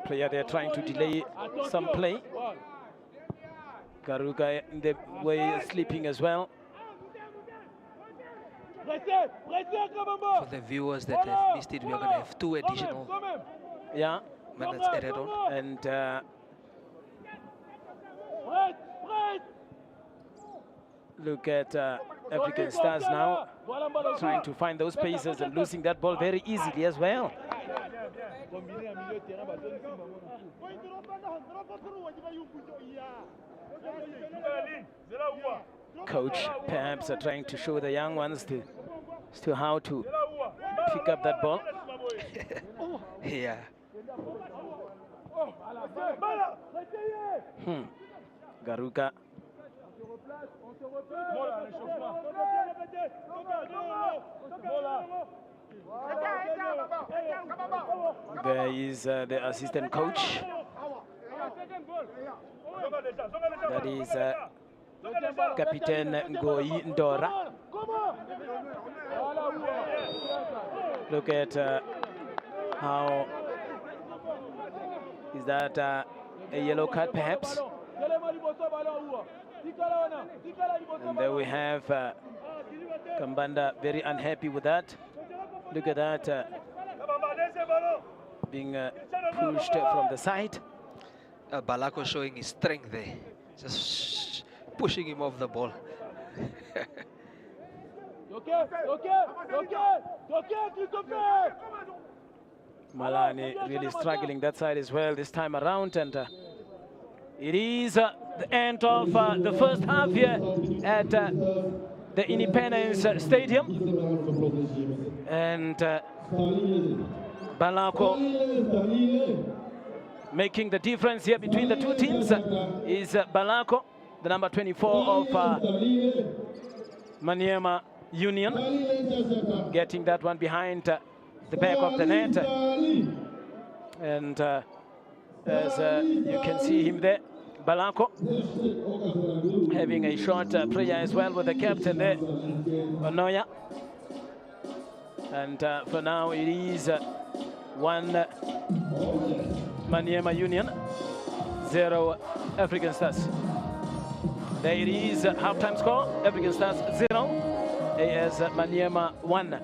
Player there trying to delay some play. Garuga in the way sleeping as well. For the viewers that have missed it, we are going to have 2 additional minutes added on. And look at African Stars now trying to find those spaces and losing that ball very easily as well. Coach perhaps are trying to show the young ones to how to pick up that ball. Yeah. Garuka. There is the assistant coach. That is Captain Ngoi Ndora. Look at how is that a yellow card perhaps? And there we have Kambanda very unhappy with that. Look at that being pushed from the side. Balako showing his strength there, just pushing him off the ball. Malani really struggling that side as well this time around, and it is the end of the first half here at the Independence Stadium, and Balako making the difference here between the two teams is Balako, the number 24 of Maniema Union, getting that one behind the back of the net, and as you can see him there, Balako having a short prayer as well with the captain there, Onoya. And for now it is 1 Maniema Union, 0 African Stars. There it is, halftime score, African Stars 0, AS Maniema 1.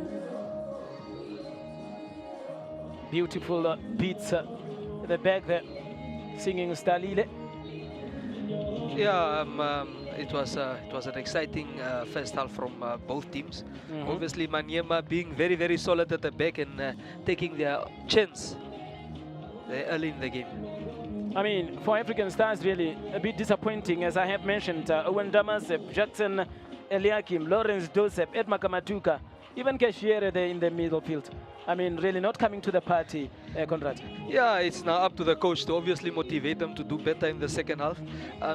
Beautiful beats at the back there, singing Stalile. Yeah, it was an exciting first half from both teams. Obviously, Maniema being very, very solid at the back and taking their chance early in the game. I mean, for African Stars, really a bit disappointing, as I have mentioned. Owen Damasep, Jackson Eliakim, Lawrence Joseph, Edma Kamatuka, even Cashier there in the middle field. I mean, really not coming to the party, Conrad. Yeah, it's now up to the coach to obviously motivate them to do better in the second half.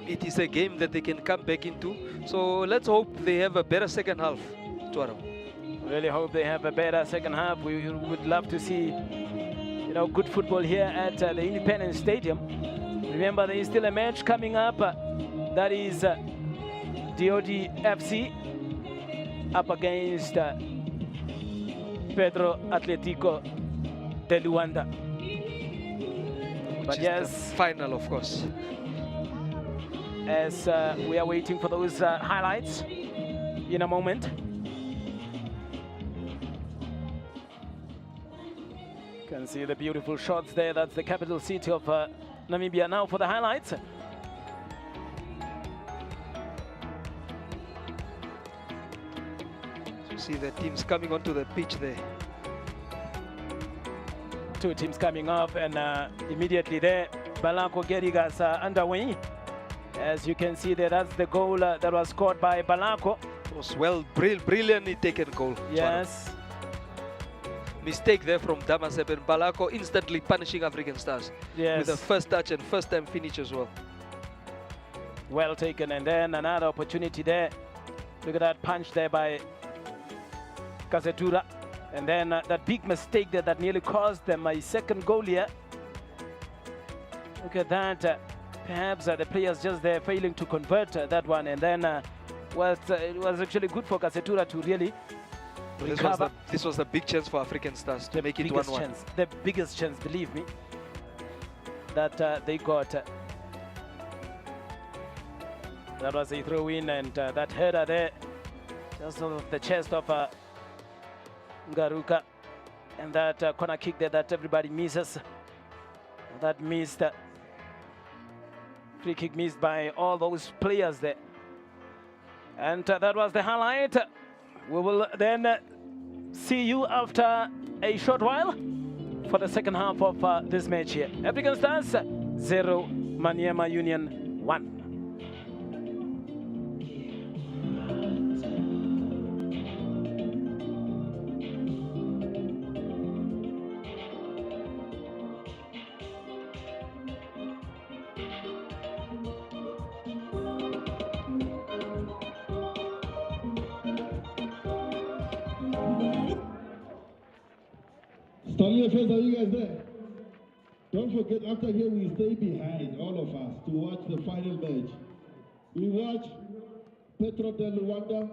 It is a game that they can come back into. So let's hope they have a better second half, Tuaro. Really hope they have a better second half. We would love to see, you know, good football here at the Independence Stadium. Remember, there is still a match coming up. That is DOD FC up against Pedro Atletico de Luanda. But yes, the final, of course. As we are waiting for those highlights in a moment. You can see the beautiful shots there. That's the capital city of Namibia now for the highlights. see the teams coming onto the pitch there. Two teams coming up, and immediately there, Balanko getting us underway. As you can see there, that's the goal that was scored by Balanko. It was brilliantly taken goal. Yes. Mistake there from Damasep, and Balako instantly punishing African Stars. Yes. With the first touch and first time finish as well. Well taken, and then another opportunity there. Look at that punch there by Kasetura. And then that big mistake there that nearly cost them a second goal here. Look at that. Perhaps the players just there failing to convert that one. And then it was actually good for Kasetura to really recover. This was the big chance for African Stars to make it 1-1. The biggest chance, believe me, that they got. That was a throw-in, and that header there, just off the chest of Ngaruka, and that corner kick there that everybody misses. That missed. Free kick missed by all those players there. And that was the highlight. We will then see you after a short while for the second half of this match here. African Stars 0, Maniema Union 1. Stanley Affairs, are you guys there? Don't forget, after here we stay behind, all of us, to watch the final match. We watch Petro de Luanda.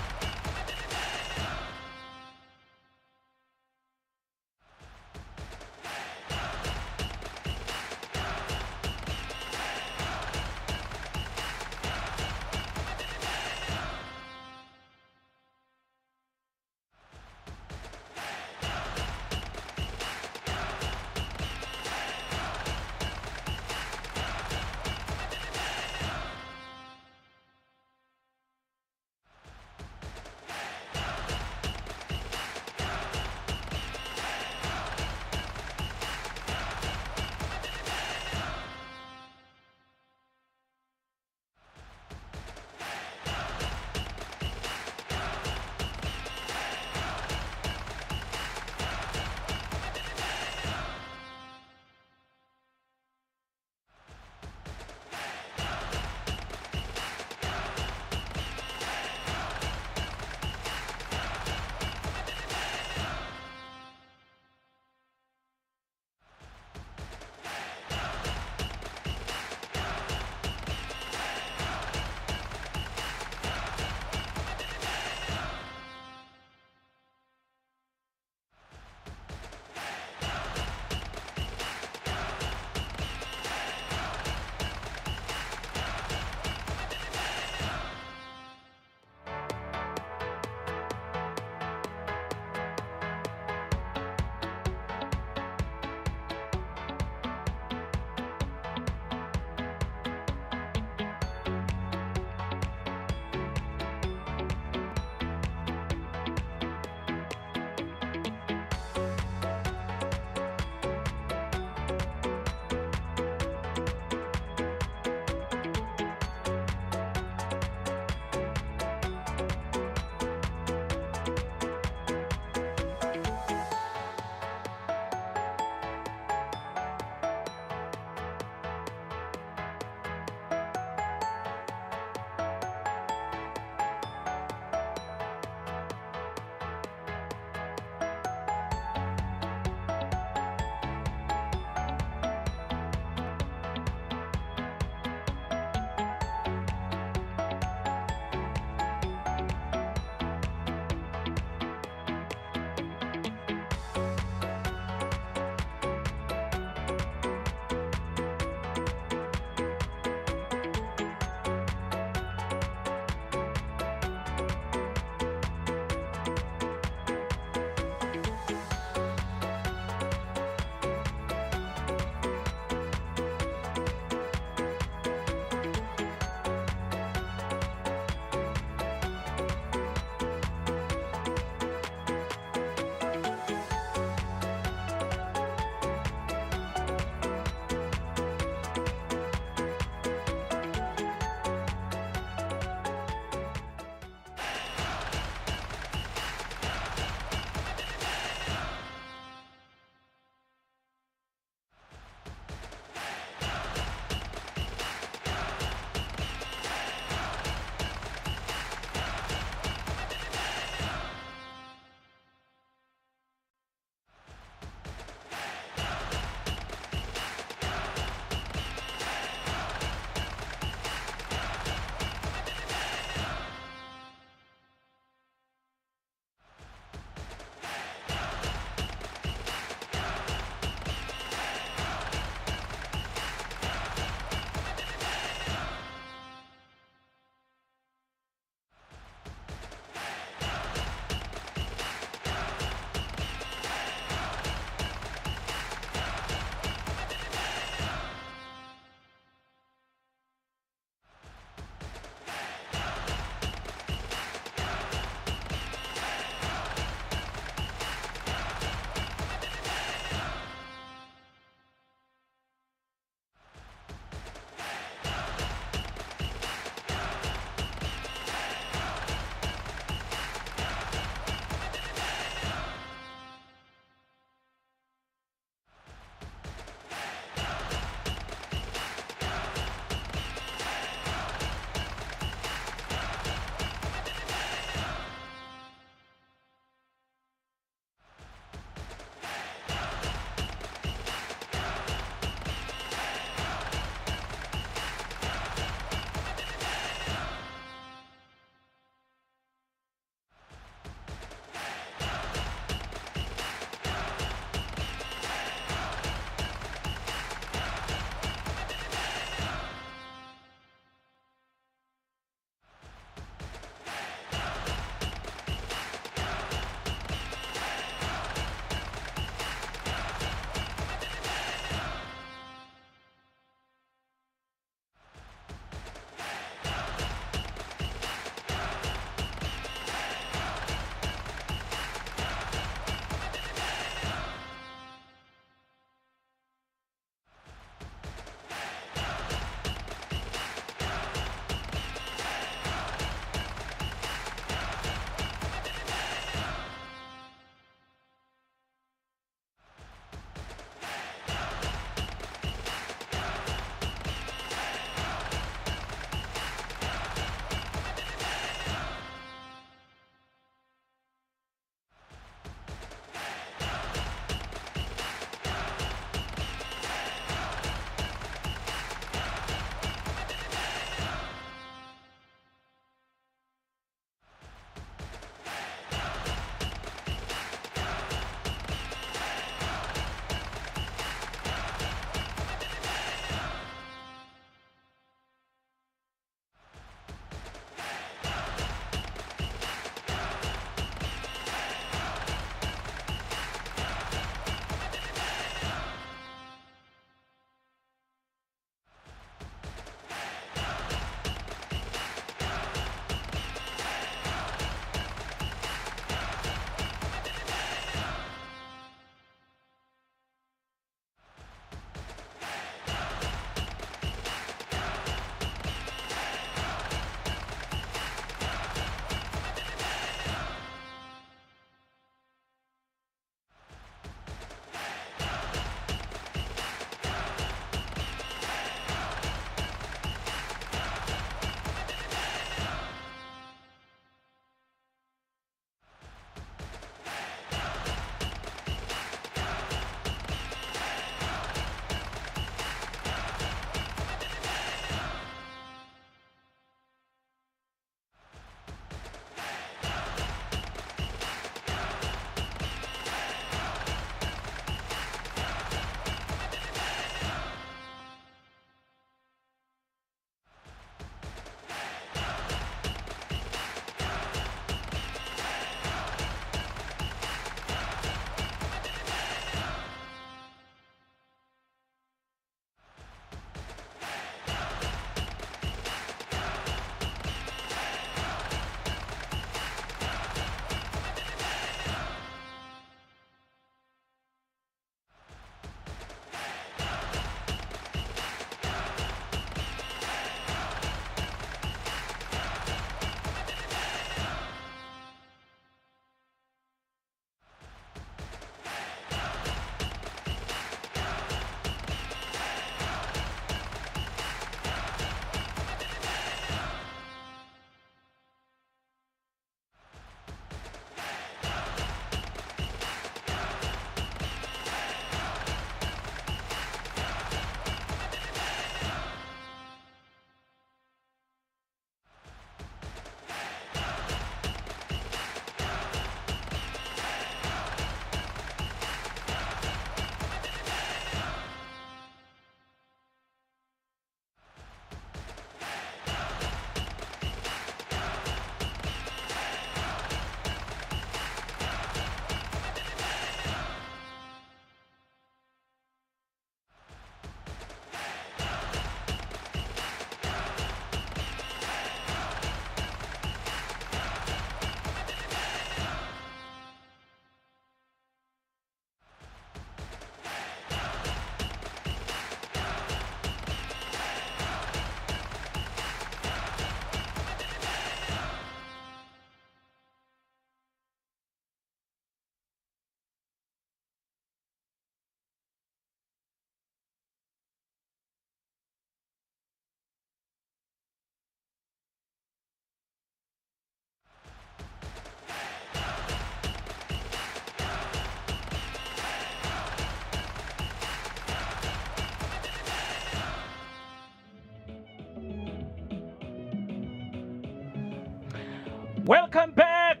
Welcome back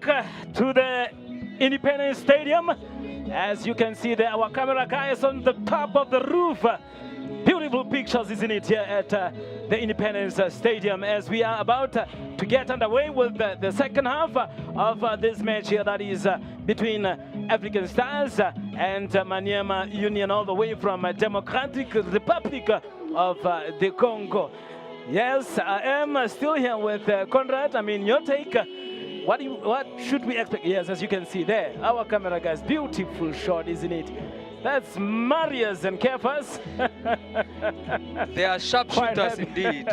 to the Independence Stadium. As you can see there, our camera guy is on the top of the roof. Beautiful pictures, isn't it, here at the Independence Stadium as we are about to get underway with the second half of this match here that is between African Stars and Maniema Union, all the way from Democratic Republic of the Congo. Yes, I am still here with Conrad. I mean, your take. What should we expect? Yes, as you can see there, our camera guys, beautiful shot, isn't it? That's Marius and Kefas. They are sharpshooters indeed.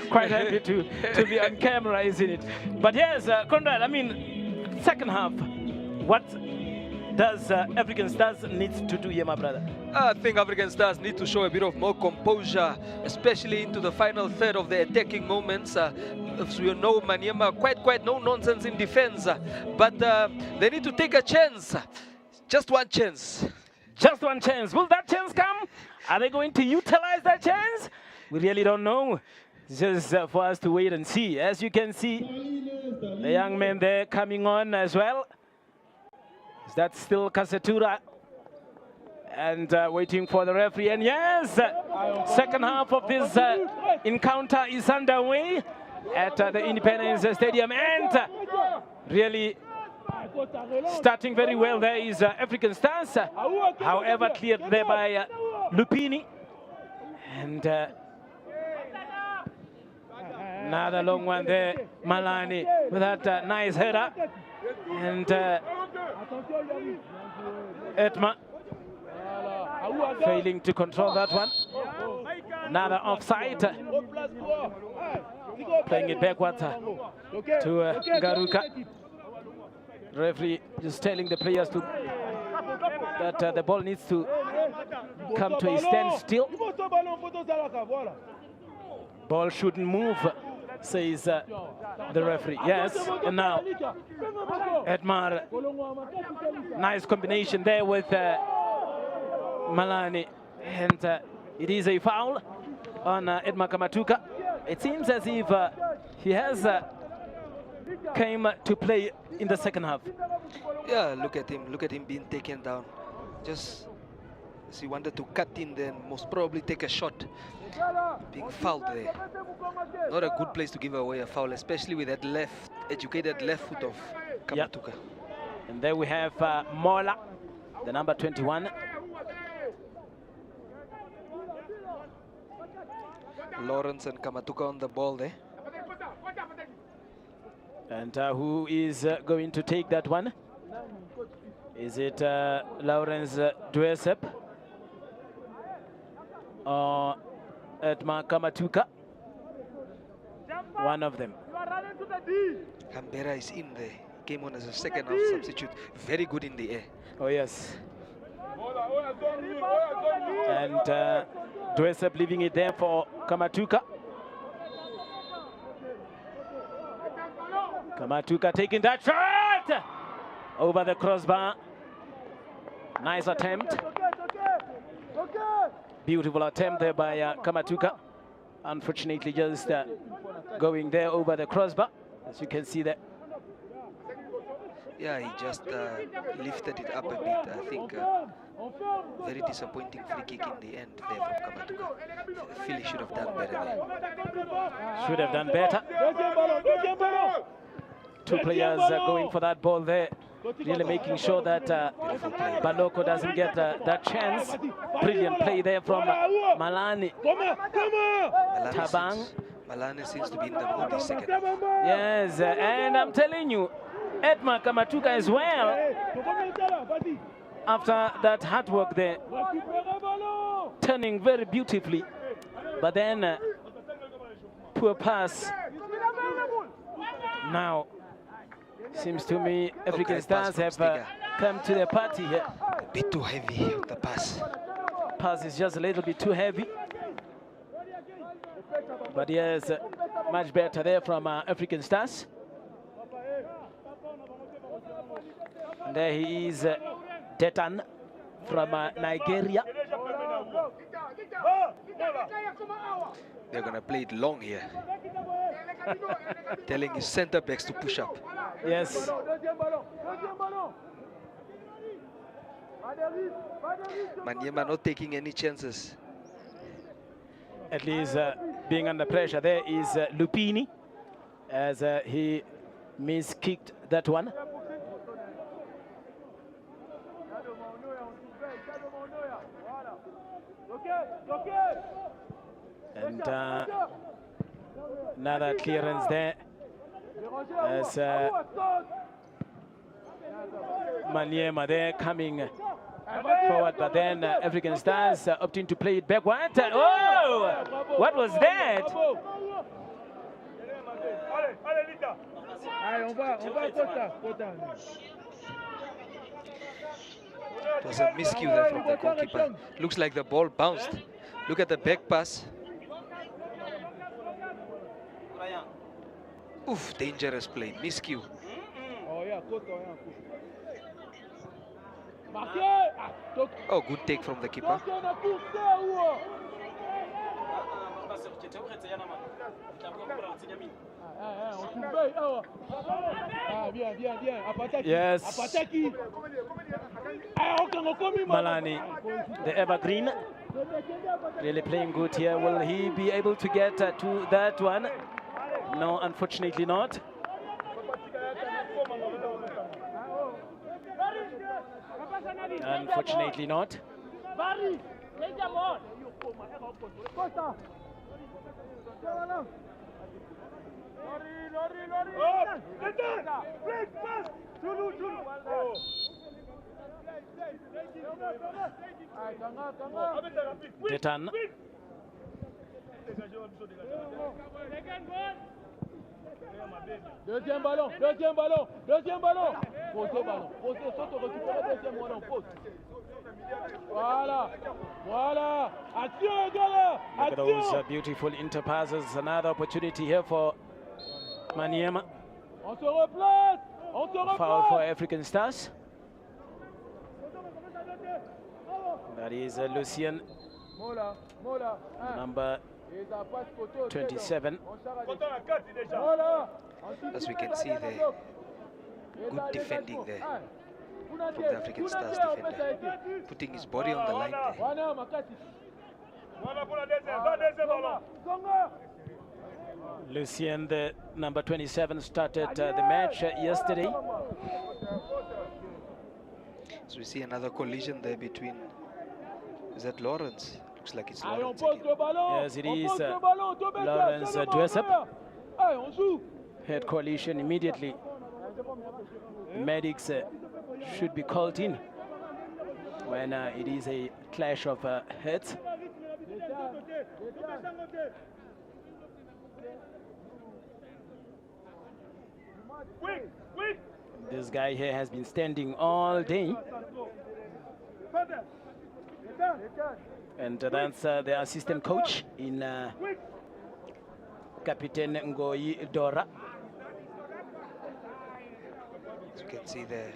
Quite happy to be on camera, isn't it? But yes, Conrad, I mean, second half, what does African Stars need to do here, my brother? I think African Stars need to show a bit of more composure, especially into the final third of the attacking moments. As we know, Maniema quite no nonsense in defense, but they need to take a chance. Just one chance. Just one chance. Will that chance come? Are they going to utilize that chance? We really don't know. It's just for us to wait and see. As you can see, the young man there coming on as well. Is that still Kasetura? And waiting for the referee. And yes, second half of this encounter is underway at the Independence Stadium. And really starting very well there is African Stars. However, cleared there by Lupini. And another long one there, Malani, with that nice header. And Etma failing to control that one. Another offside. Playing it backwards to Garuka. Referee just telling the players to that the ball needs to come to a standstill. Ball shouldn't move, says the referee. Yes, and now Edmar. Nice combination there with Malani. And it is a foul on Edmar Kamatuka. It seems as if he has came to play in the second half. Yeah, look at him being taken down. Just as he wanted to cut in, then most probably take a shot. Being fouled there. Not a good place to give away a foul, especially with that educated left foot of Kamatuka. Yep. And there we have Mola, the number 21. Lawrence and Kamatuka on the ball there. And who is going to take that one? Is it Lawrence Dwesep or Edmar Kamatuka? One of them. Canberra is in there. Came on as a second half substitute. Very good in the air. Oh, yes. And Dwesep leaving it there for Kamatuka. Kamatuka taking that shot over the crossbar. Nice attempt. Beautiful attempt there by Kamatuka. Unfortunately, just going there over the crossbar, as you can see there. Yeah, he just lifted it up a bit. I think very disappointing free kick in the end there from Kamatuka. I feel he should have done better there. Should have done better. Two players going for that ball there, really making sure that Baloko doesn't get that chance. Brilliant play there from Malani. Tabang. Malani seems to be in the mood this second half. Yes, and I'm telling you, Edmar Kamatuka as well, after that hard work there, turning very beautifully, but then poor pass. Now, seems to me African Stars have come to the party here. A bit too heavy, the pass. Pass is just a little bit too heavy. But yes, much better there from African Stars. And there he is, Detan from Nigeria. They're going to play it long here. Telling his center backs to push up. Yes. Manyema not taking any chances. At least being under pressure there is Lupini, as he miskicked that one. And another clearance there as Maniema there coming forward, but then African Stars opting to play it backward. Oh, what was that? It was a miscue there from the goalkeeper. Looks like the ball bounced. Look at the back pass. Oof, dangerous play, miscue. Oh, good take from the keeper. Yes. Malani, the evergreen, really playing good here. Will he be able to get to that one? No, unfortunately not. Unfortunately not. Detan. Deuxième ballon. Posez ballon. Saute, récupérer deuxième ballon. Pose. Voilà. Action, gars. Look at those beautiful interpasses. Another opportunity here for Maniema. On se replace. Foul for African Stars. That is Lucien, number 27. As we can see there, good defending there from the African Stars defender, putting his body on the line there. Lucien, the number 27, started the match yesterday. So we see another collision there between, is that Lawrence? Looks like it's Lawrence again. Yes, it is Lawrence Dwesep. Head collision immediately. Medics should be called in when it is a clash of heads. This guy here has been standing all day. And that's the assistant coach in Captain Ngoyi Dora. As you can see the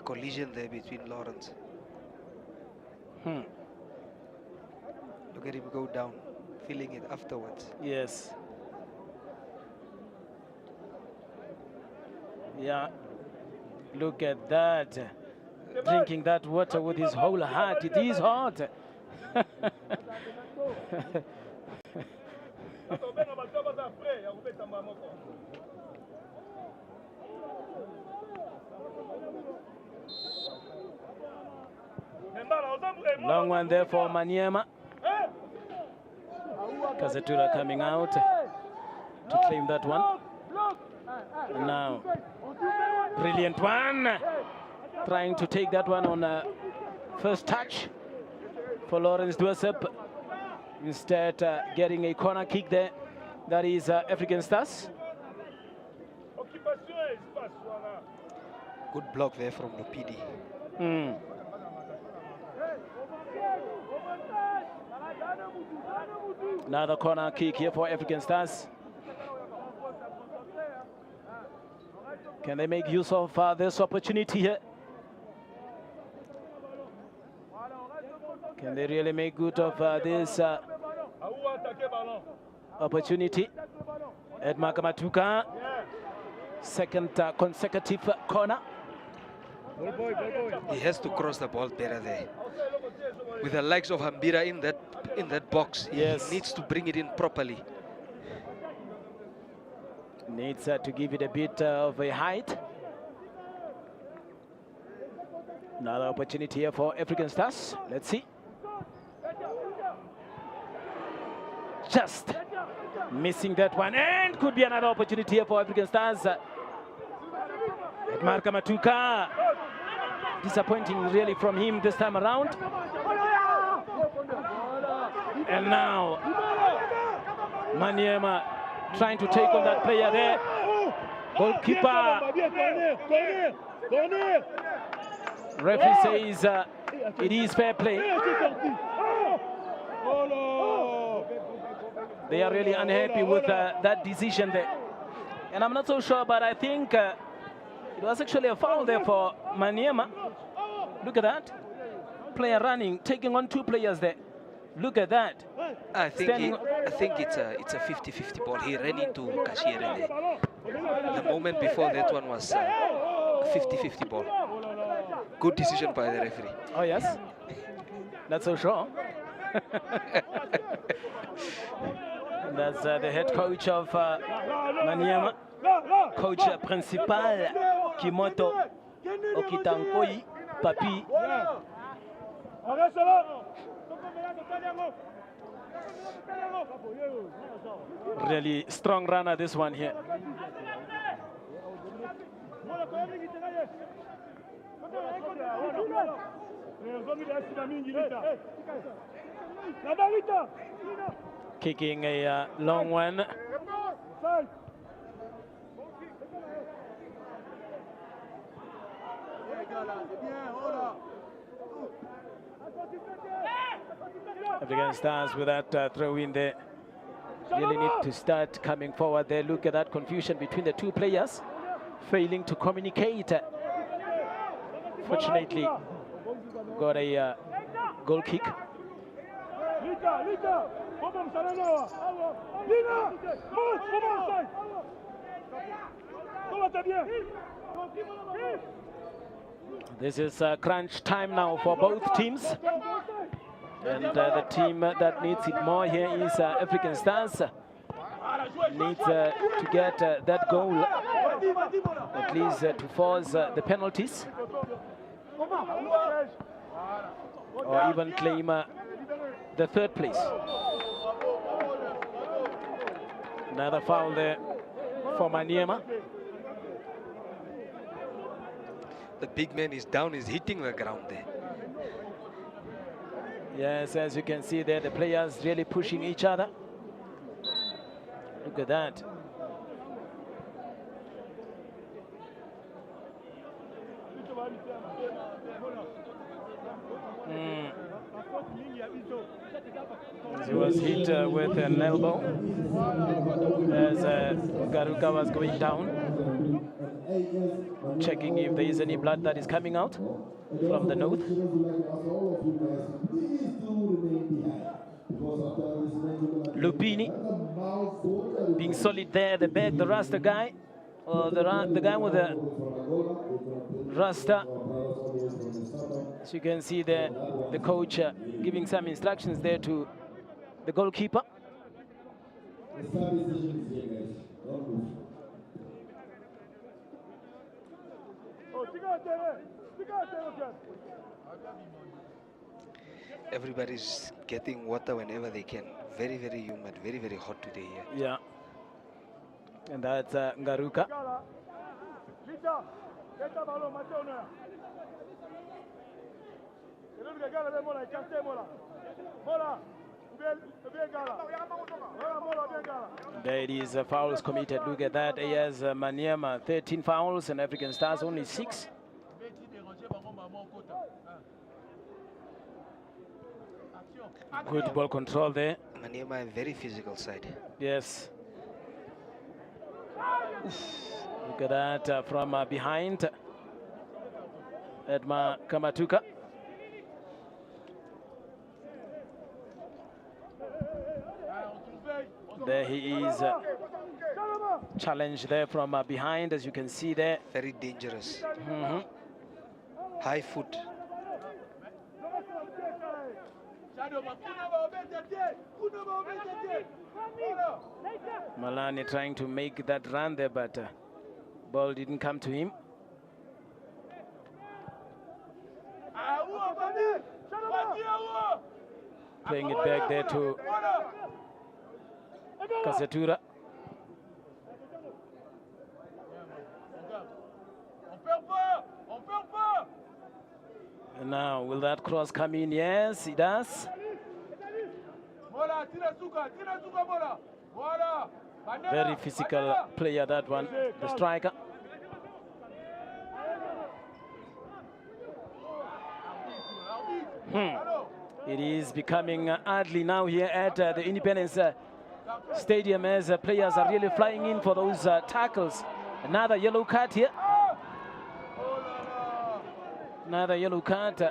collision there between Lawrence. Look at him go down, feeling it afterwards. Yes. Yeah. Look at that. Drinking that water with his whole heart. It is hot. Long one there for Maniema. Kazetura coming out to claim that one. And now, brilliant one. Trying to take that one on first touch for Lawrence Dwesep. Instead, getting a corner kick there. That is African Stars. Good block there from Lupidi. Another corner kick here for African Stars. Can they make use of this opportunity here? Can they really make good of this opportunity? Ed Makamatuka Second consecutive corner. He has to cross the ball better there. With the likes of Hambira in that box, yes, he needs to bring it in properly. Needs to give it a bit of a height. Another opportunity here for African Stars. Let's see. Just missing that one, and could be another opportunity here for African Stars. Marka Matuka, disappointing really from him this time around. And now Maniema trying to take on that player there. Goalkeeper. Referee says it is fair play. They are really unhappy with that decision there. And I'm not so sure, but I think it was actually a foul there for Maniema. Look at that. Player running, taking on two players there. Look at that. I think it's a 50-50 ball. He ran into Kashiere there. The moment before that one was 50-50 ball. Good decision by the referee. Oh yes, not so sure. That's the head coach of Maniema, coach principal Kimoto Okitankoi Papi. Really strong runner, this one here. Kicking a long one. African Stars with that throw in there. Really need to start coming forward there. Look at that confusion between the two players, failing to communicate. Fortunately, got a goal kick. This is crunch time now for both teams. And the team that needs it more here is African Stars. Needs to get that goal, at least to force the penalties, or even claim the third place. Another foul there for Maniema. The big man is down, is hitting the ground there. Yes, as you can see there, the players really pushing each other. Look at that. He was hit with an elbow as Garuka was going down, checking if there is any blood that is coming out from the nose. Lupini being solid there, the back, the Rasta guy, or the guy with the Rasta. As you can see there, the coach giving some instructions there to the goalkeeper. Everybody's getting water whenever they can. Very, very humid, very, very hot today here. Yeah. And that's Ngaruka. There it is, fouls committed. Look at that. He has Maniema 13 fouls and African Stars only 6. Good ball control there. Maniema, very physical side. Yes. Look at that from behind. Edma Kamatuka. There he is. challenge there from behind, as you can see there. Very dangerous. High foot. Malani trying to make that run there, but ball didn't come to him. Playing it back there to Kasetura. And now, will that cross come in? Yes, it does. Very physical player, that one, the striker. It is becoming ugly now here at the Independence Stadium, as players are really flying in for those tackles. Another yellow card here. Another yellow card.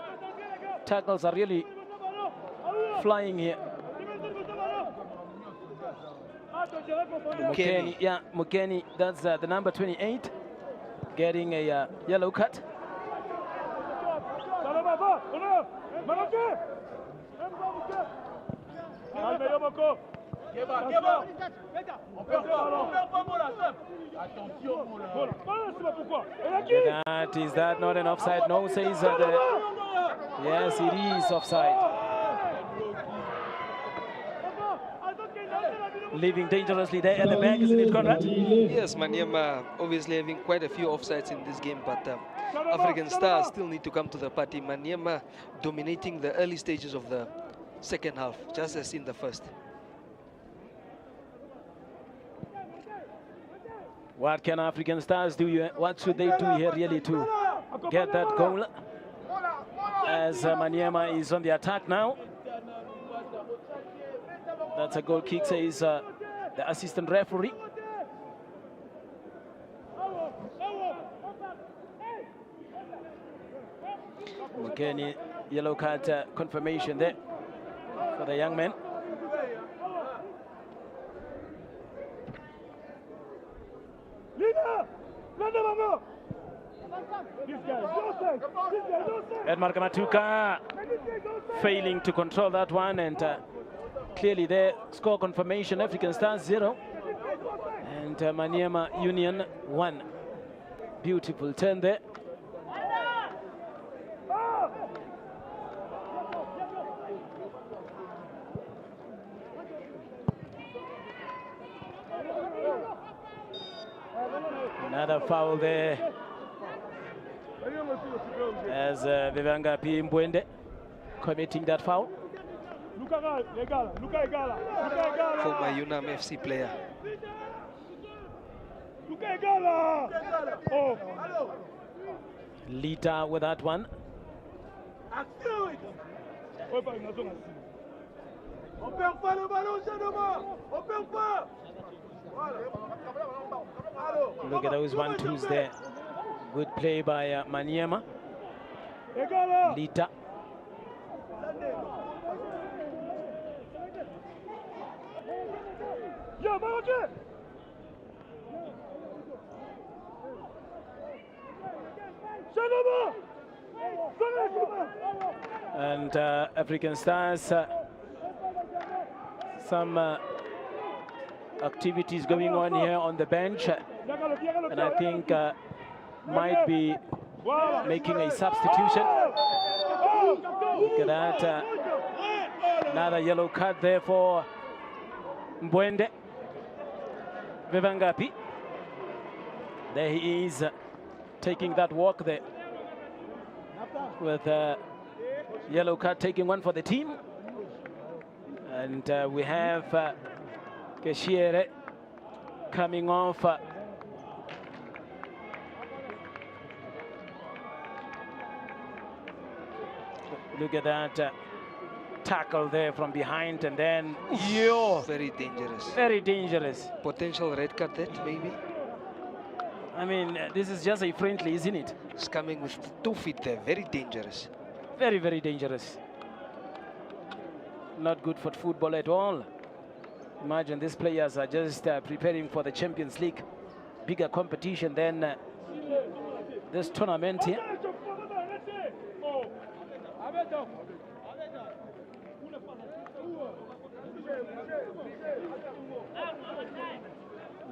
Tackles are really flying here. Mukeni, yeah, Mukeni, that's the number 28, getting a yellow card. Is that not an offside? No, says yes, it is offside. Leaving dangerously there at the back, isn't it, Conrad? Yes, Maniema obviously having quite a few offsides in this game, but African Stars still need to come to the party. Maniema dominating the early stages of the second half, just as in the first. What can African Stars do? What should they do here really to get that goal? As Maniema is on the attack now. That's a goal kick, says the assistant referee. Mukeni, yellow card confirmation there for the young man. Edmar Kamatuka failing to control that one, and clearly there, score confirmation, African Stars 0 and Maniema Union 1. Beautiful turn there. Another foul there as Vivanga P. Mbwende committing that foul. Former UNAM FC player. Lita with that one. Look at those 1-2s there. Good play by Maniema. Lita. And African Stars, some activities going on here on the bench, and I think might be making a substitution. Look at that, another yellow card there for Mbwende Vivangapi. There he is, taking that walk there with yellow card, taking one for the team. And we have Keshiere coming off. Look at that tackle there from behind, and then very dangerous. Very dangerous. Potential red card that maybe. I mean, this is just a friendly, isn't it? It's coming with 2 feet there. Very dangerous. Very, very dangerous. Not good for football at all. Imagine these players are just preparing for the Champions League, bigger competition than this tournament here.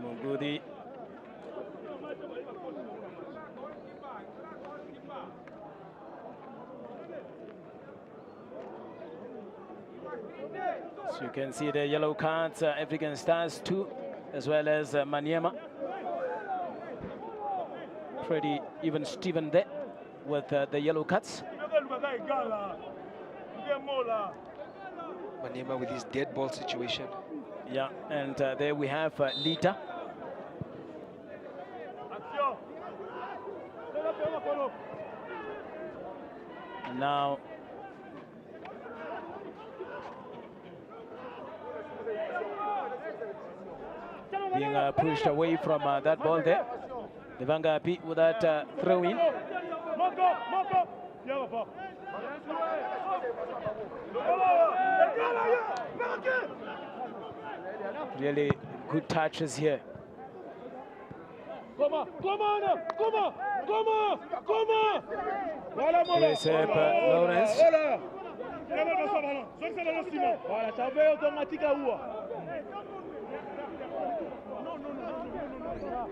Mugudi. So you can see the yellow cards, African Stars 2, as well as Maniema. Pretty even Steven there with the yellow cards. Maniema with his dead ball situation. Yeah, and there we have Lita. And now being pushed away from that ball there. The Vangapi with that throw in. Really good touches here. Lawrence.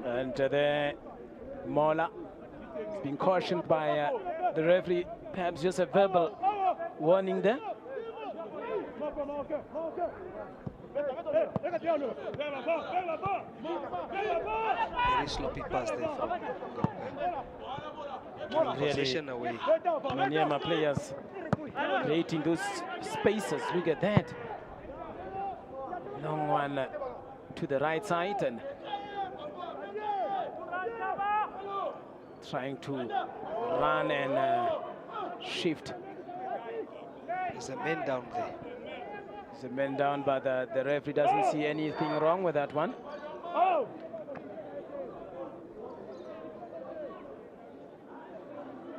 And there, Mola has been cautioned by the referee, perhaps just a verbal warning there. Very sloppy pass there from Really, away. Manyama players creating those spaces. Look at that. Long one to the right side and trying to run and shift. There's a man down there. There's a man down, but the referee doesn't see anything wrong with that one.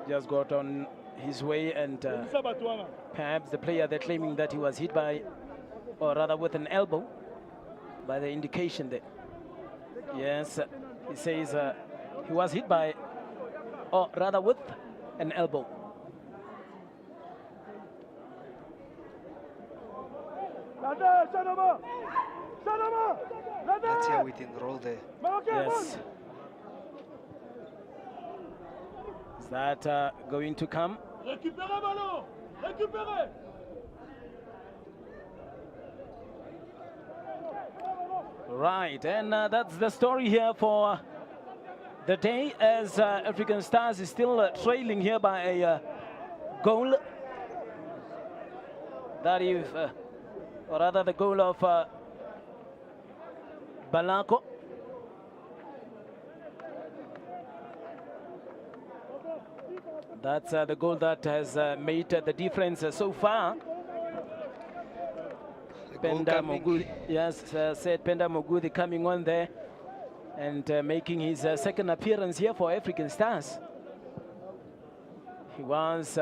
Just got on his way, and perhaps the player they're claiming that he was hit by, or rather with an elbow, by the indication there. Yes, he says he was hit by, or rather with an elbow. Let's see how it enroll there. Yes. Is that going to come? Right, and that's the story here for the day, as African Stars is still trailing here by a goal. That is, or rather the goal of Balako. That's the goal that has made the difference so far. Penda Mogudi, yes, said Penda Mogudi coming on there and making his second appearance here for African Stars. He was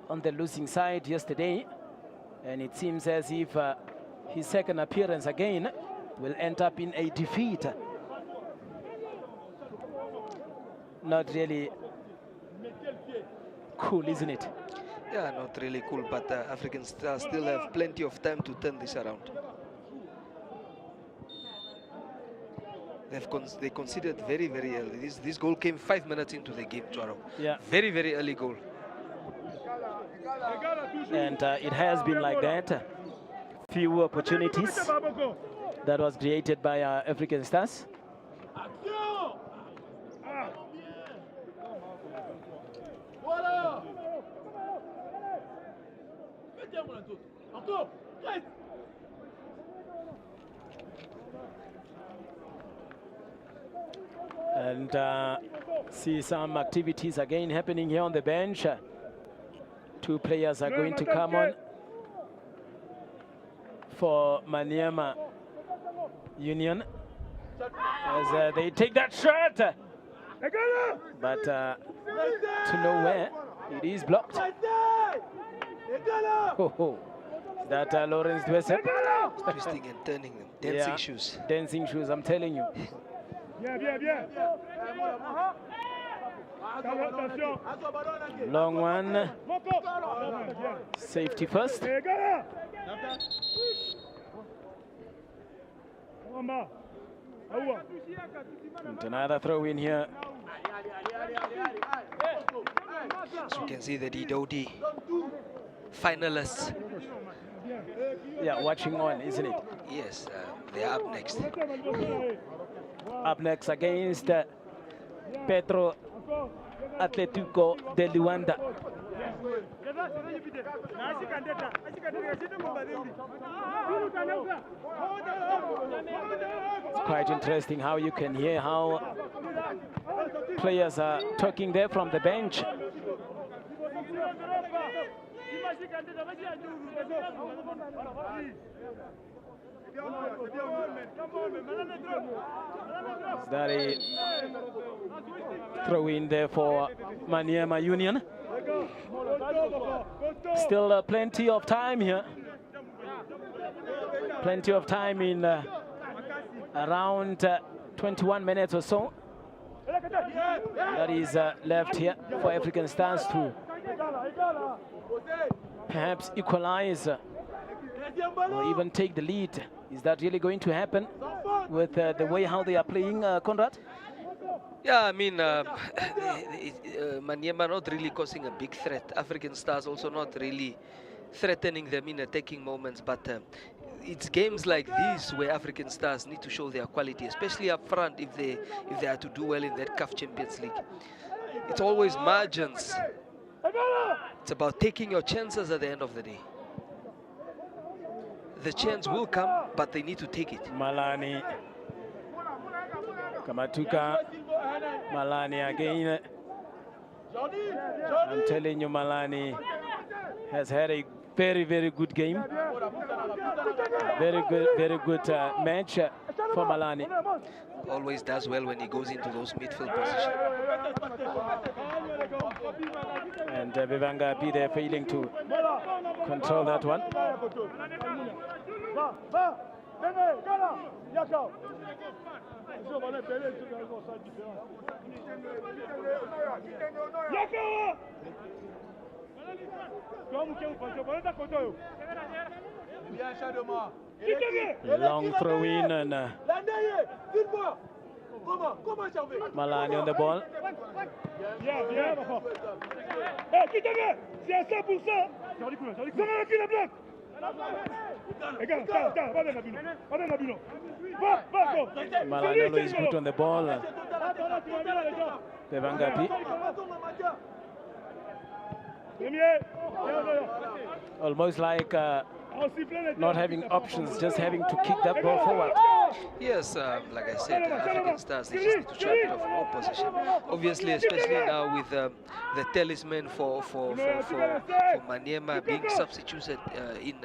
on the losing side yesterday, and it seems as if his second appearance again will end up in a defeat. Not really cool, isn't it? Yeah, not really cool, but African Stars still have plenty of time to turn this around. They considered very, very early. This goal came 5 minutes into the game, Chwaro. Yeah. Very, very early goal. And it has been like that. Few opportunities that was created by African Stars. And see some activities again happening here on the bench. Two players are going to come on for Maniema Union as they take that shot, but to nowhere. It is blocked. That Lawrence Dwesen? Twisting and turning them. Dancing shoes. Dancing shoes, I'm telling you. Long one. Safety first. And another throw in here. So you can see the D-Dodi finalists. Yeah, watching on, isn't it? Yes, they are up next. Up next against Petro Atletico de Luanda. It's quite interesting how you can hear how players are talking there from the bench. Is that a throw in there for Maniema Union? Still plenty of time here. Plenty of time in around 21 minutes or so. That is left here for African Stars to perhaps equalize or even take the lead. Is that really going to happen with the way how they are playing, Conrad? Yeah, I mean, Manyema not really causing a big threat. African Stars also not really threatening them in attacking moments, but it's games like these where African Stars need to show their quality, especially up front if they are to do well in that CAF Champions League. It's always margins. It's about taking your chances at the end of the day. The chance will come, but they need to take it. Malani. Kamatuka. Malani again. I'm telling you, Malani has had a very, very good game. Very good match for Malani. Always does well when he goes into those midfield positions. And Bivanga be there failing to control that one. Long throw in and Malani on the ball. Malani always good on the ball. Devangapi. Almost like not having options, just having to kick that ball forward. Yes, like I said, African Stars, they just need to try a bit of more position. Obviously, especially now with the talisman for Maniema being substituted in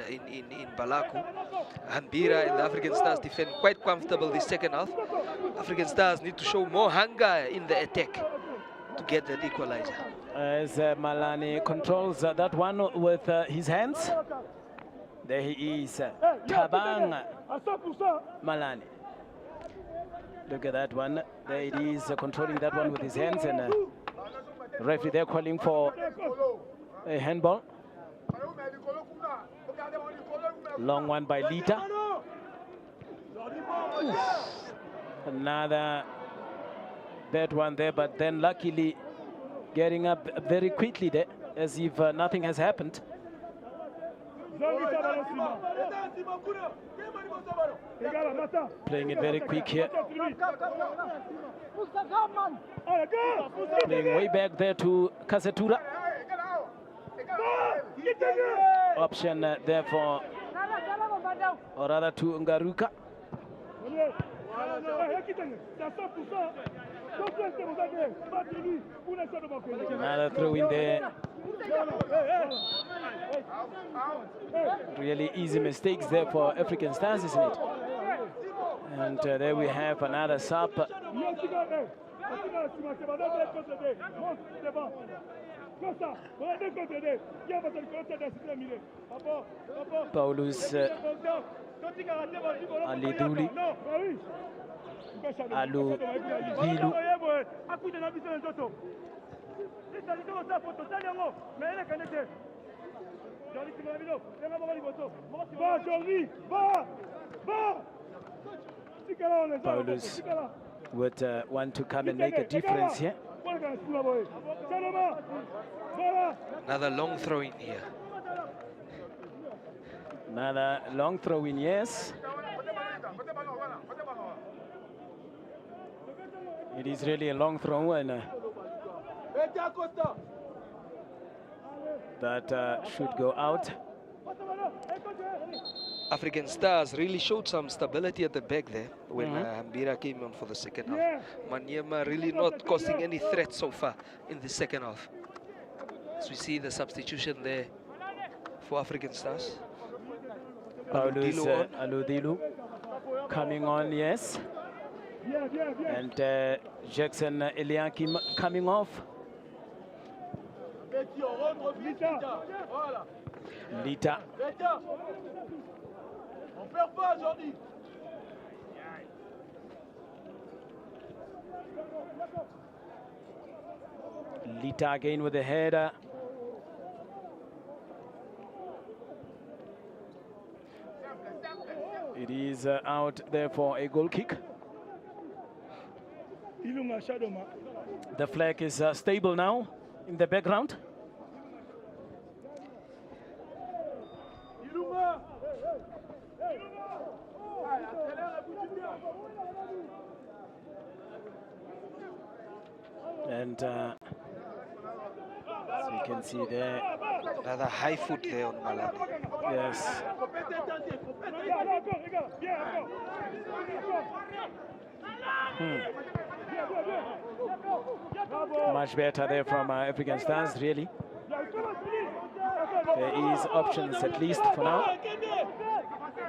Balaku. Hambira and the African Stars defend quite comfortable this second half. African Stars need to show more hunger in the attack to get that equalizer. As Malani controls that one with his hands. There he is, Tabang Malani. Look at that one. There it is, controlling that one with his hands, and referee there calling for a handball. Long one by Lita. Another bad one there, but then luckily getting up very quickly there, as if nothing has happened. Playing it very quick here. Playing way back there to Kasetura. Option there for, or rather to Ngaruka. Another throw in there. Really easy mistakes there for African Stars, isn't it? And there we have another sub. Paulus Aliduli Alu Vilu Paulus would want to come and make a difference here. Another long throw in here. Another long throw in, yes. It is really a long throw, and that should go out. African Stars really showed some stability at the back there when Mbira came on for the second half. Manyema really not causing any threat so far in the second half. As we see the substitution there for African Stars. Paulus Aludilu coming on, yes. And Jackson Eliakim coming off. Lita. Lita again with the header. It is out there for a goal kick. The flag is stable now in the background. And as you can see there, Another high foot there on Malani. yes. Much better there from African Stars, really. There is options at least for now.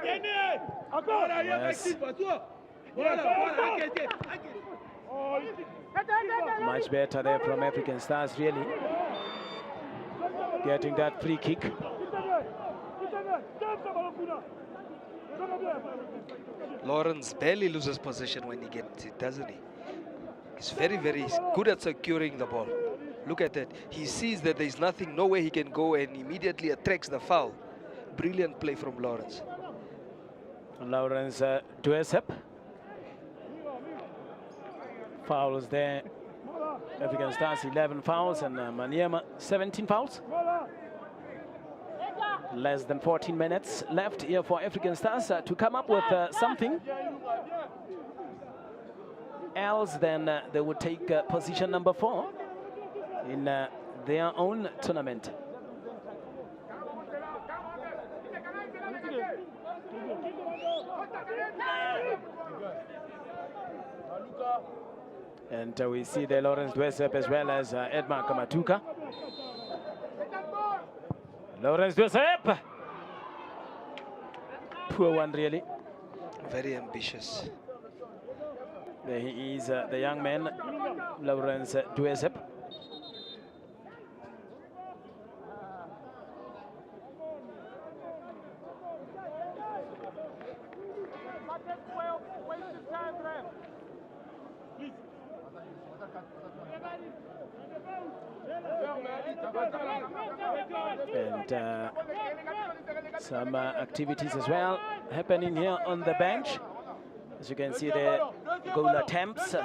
Yes. Much better there from African Stars, really. Getting that free kick. Lawrence barely loses possession when he gets it, doesn't he? He's very, very good at securing the ball. Look at that. He sees that there's nothing, nowhere he can go, and immediately attracts the foul. Brilliant play from Lawrence. Lawrence Duesep. Fouls there. African Stars 11 fouls and Maniema 17 fouls. Less than 14 minutes left here for African Stars to come up with something else. Then they would take position number 4 in their own tournament. And we see the Lawrence Duesep as well as Edmar Kamatuka. Lawrence Duesep. Poor one, really. Very ambitious. There he is, the young man, Lawrence Duesep. And some activities as well happening here on the bench. As you can see, the goal attempts,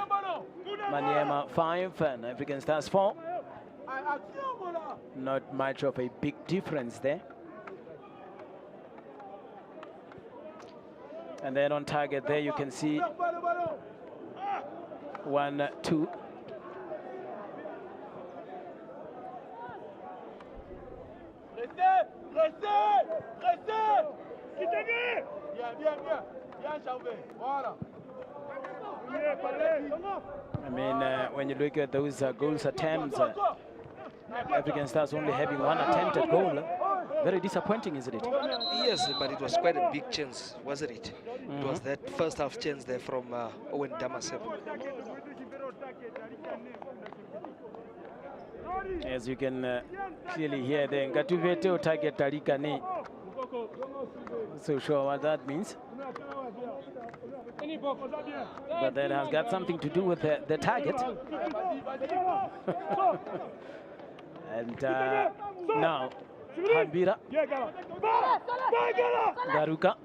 Maniema 5 and African Stars 4. Not much of a big difference there. And then on target there you can see 1, 2. I mean, when you look at those goals attempts, African Stars only having 1 attempted goal. Very disappointing, isn't it? Yes, but it was quite a big chance, wasn't it? It was that first half chance there from Owen Damasebo. As you can clearly hear the Ngatuvete target Tarikani. So sure what that means. But that has got something to do with the target. And now, Hambira. Garuka.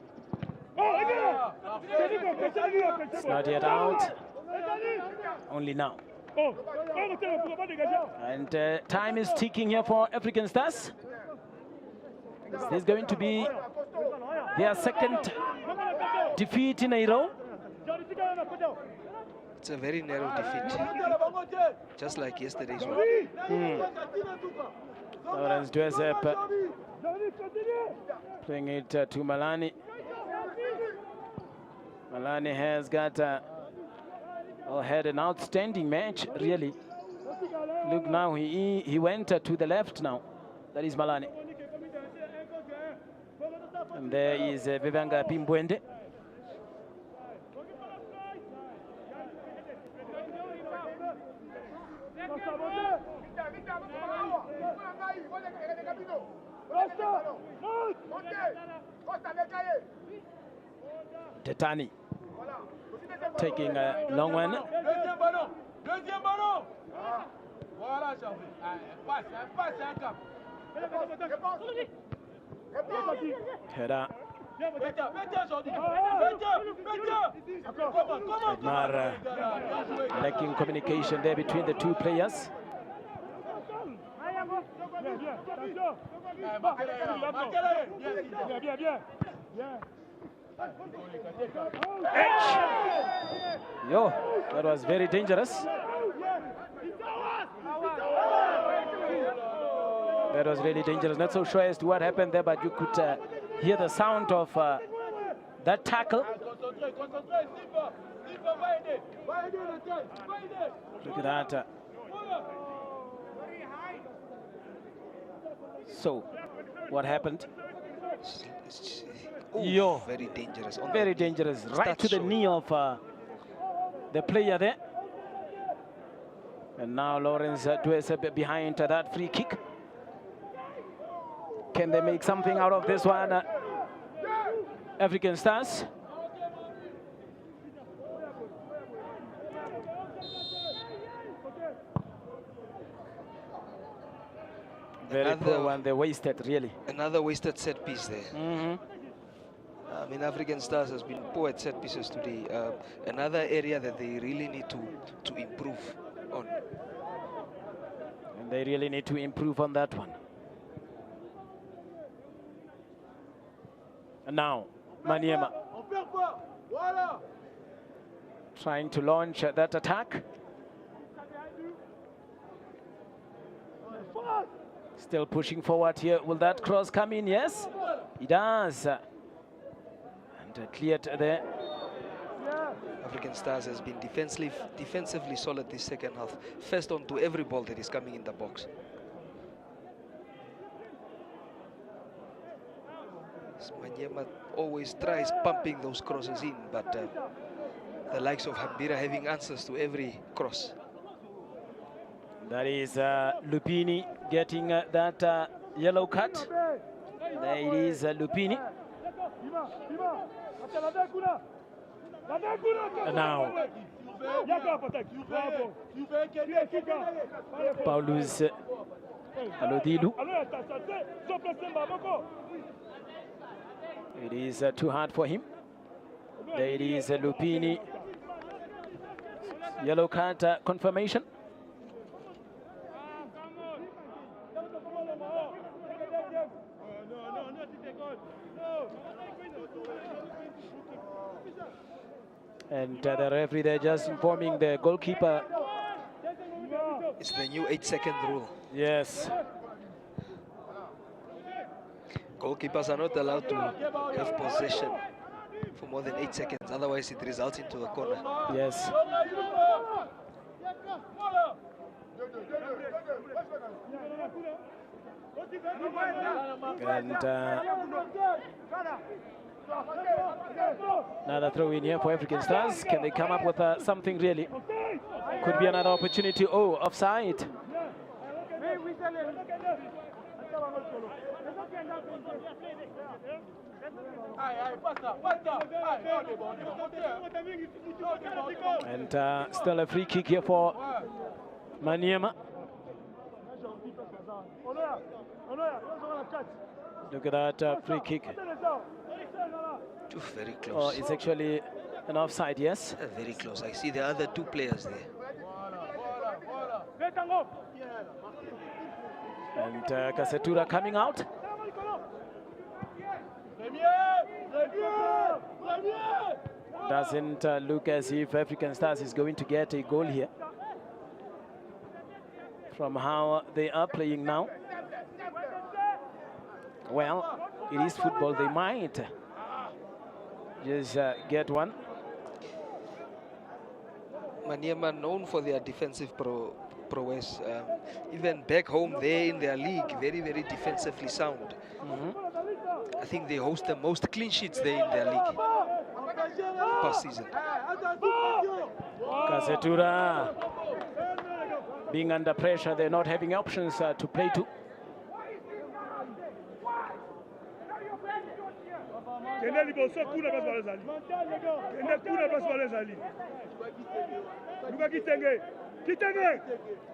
It's not yet out. Only now. And time is ticking here for African Stars. This is going to be their second defeat in a row. It's a very narrow defeat, just like yesterday's one. Lawrence Dwezep playing it to Malani. Malani has got had an outstanding match, really. Look now, he went to the left now. That is Malani. And there is Vivanga Pimbwende. Tetani taking a long one. Header. Edmar lacking communication there between the two players. Yo, that was very dangerous. That was really dangerous. Not so sure as to what happened there, but you could hear the sound of that tackle. Look at that. So, what happened? Yo, very dangerous. Very dangerous. Right to the knee of the player there. And now Lawrence Dwezep behind that free kick. Can they make something out of this one? African Stars. Very poor one, they wasted, really. Another wasted set piece there. I mean, African Stars has been poor at set pieces today. Another area that they really need to improve on. And they really need to improve on that one. And now, Maniema trying to launch that attack. Still pushing forward here. Will that cross come in? Yes, it does. And cleared there. African Stars has been defensively solid this second half. First on to every ball that is coming in the box. Manyama always tries pumping those crosses in, but the likes of Hambira having answers to every cross. That is Lupini getting that yellow card. There it is, Lupini. And now, Paulus Alodilu. It is too hard for him. There it is, Lupini. Yellow card confirmation. And the referee there just informing the goalkeeper. It's the new 8-second rule. Yes. Goalkeepers are not allowed to have possession for more than 8 seconds, otherwise it results into a corner. Yes. And another throw in here for African Stars. Can they come up with something really? Could be another opportunity. Oh, offside. And still a free kick here for Maniema. Look at that free kick. Very close. Oh, it's actually an offside, yes? Very close. I see the other two players there. And Kasetura coming out. Doesn't look as if African Stars is going to get a goal here. From how they are playing now. Well, it is football. They might just get one. Maniema known for their defensive prowess. Even back home there in their league, very, very defensively sound. I think they host the most clean sheets there in their league past season. Kasetura being under pressure, they're not having options to play to.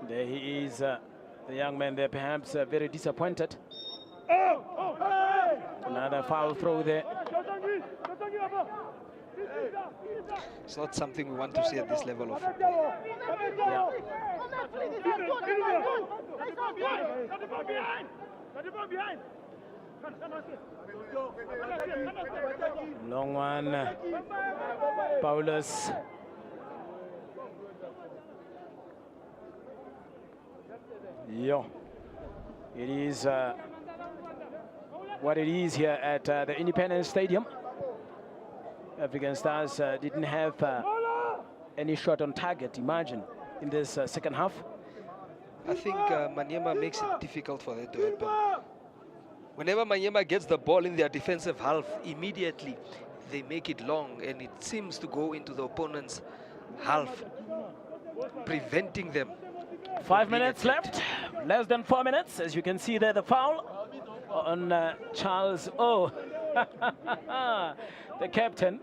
There he is, the young man there, perhaps very disappointed. Another foul throw there. It's not something we want to see at this level of football. Yeah. Long one, Paulus. Yo, it is what it is here at the Independence Stadium. African Stars didn't have any shot on target, imagine, in this second half. I think Manyema makes it difficult for them to happen. Whenever Manyema gets the ball in their defensive half, immediately they make it long, and it seems to go into the opponent's half, preventing them. 5 minutes left, less than 4 minutes. As you can see there, the foul on Charles O. The captain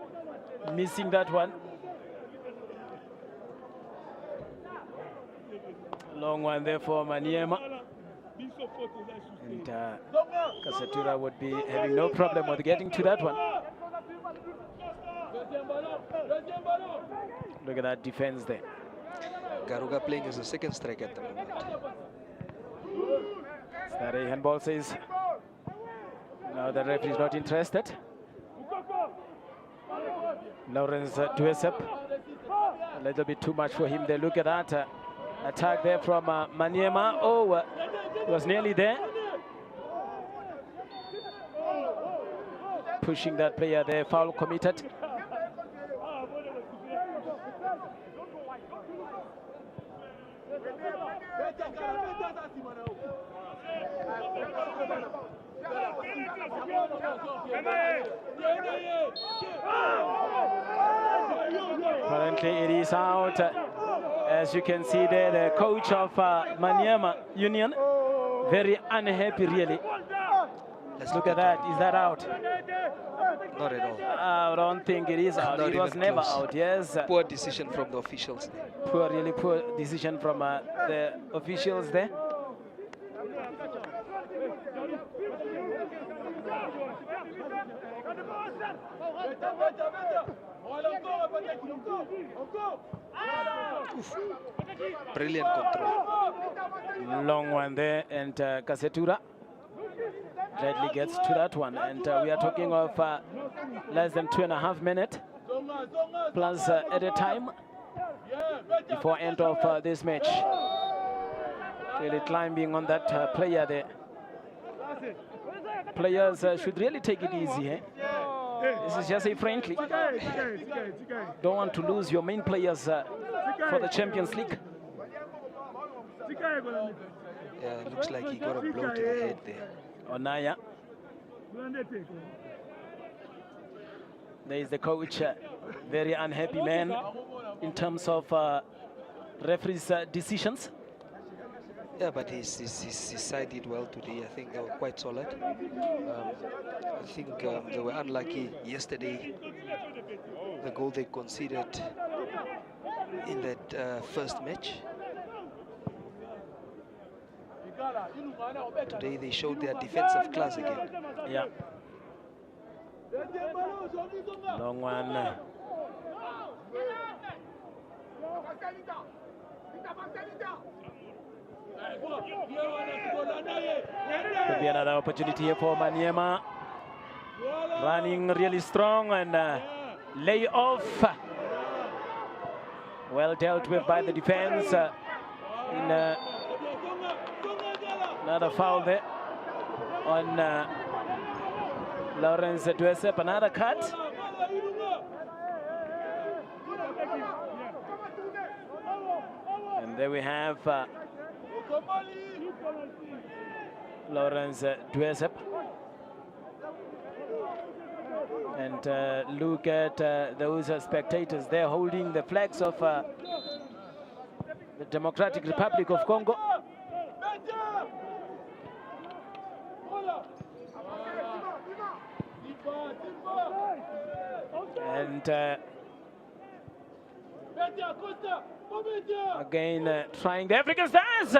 missing that one. Long one there for Maniema. And Kasetura would be having no problem with getting to that one. Look at that defense there. Garuga playing as a second striker at the moment. Stare handball says, now the referee is not interested. Lawrence Duesep, a little bit too much for him. They look at that attack there from Maniema. Oh, it was nearly there. Pushing that player there, foul committed. Currently it is out. As you can see there, the coach of Maniema Union, very unhappy really. Let's look at that. Is that out? Not at all. I don't think it is out. Not it was never close. out, yes. Poor decision from the officials there. Poor, really poor decision from the officials there. Brilliant control. Long one there, and Kasetura gladly gets to that one. And we are talking of less than 2.5 minutes plus at a time before end of this match. Really climbing on that player there. Players should really take it easy. Eh? This is just a friendly. Don't want to lose your main players for the Champions League. Yeah, looks like he got a blow to the head there. Onaya. There is the coach, very unhappy man in terms of referees' decisions. Yeah, but his side did well today. I think they were quite solid. I think they were unlucky yesterday. The goal they conceded in that first match. Today they showed their defensive class again. Yeah. Long one. Could be another opportunity here for Maniema. Running really strong and lay off. Well dealt with by the defense. In another foul there on Lawrence Dwesep. Another cut. And there we have Lawrence Dwesep. And look at those spectators there holding the flags of the Democratic Republic of Congo. And again trying the African Stars.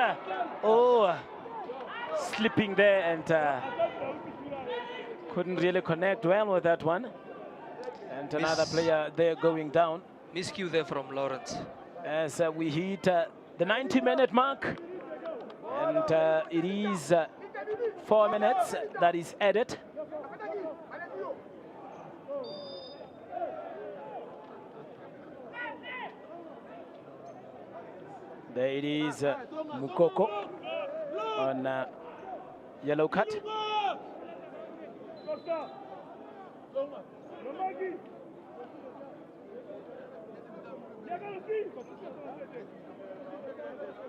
Slipping there and couldn't really connect well with that one. And another player there going down. Miscue there from Lawrence. As we hit the 90-minute mark. And it is 4 minutes that is added. There it is, Mukoko on yellow card.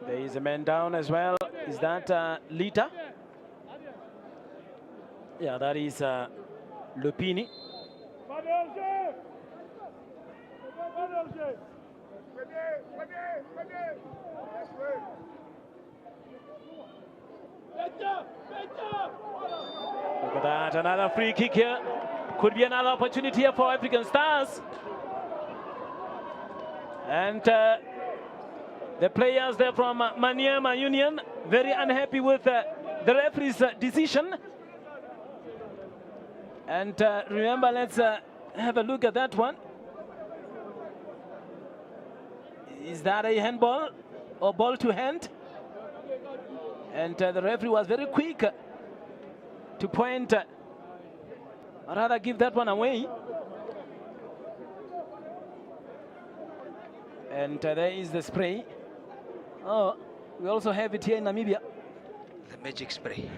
There is a man down as well. Is that Lita? Yeah, that is Lupini. Look at that, another free kick here. Could be another opportunity here for African Stars. And the players there from Maniema Union, very unhappy with the referee's decision. And remember, let's have a look at that one. Is that a handball or ball to hand? And the referee was very quick to point, or rather give that one away. And there is the spray. Oh, we also have it here in Namibia. The magic spray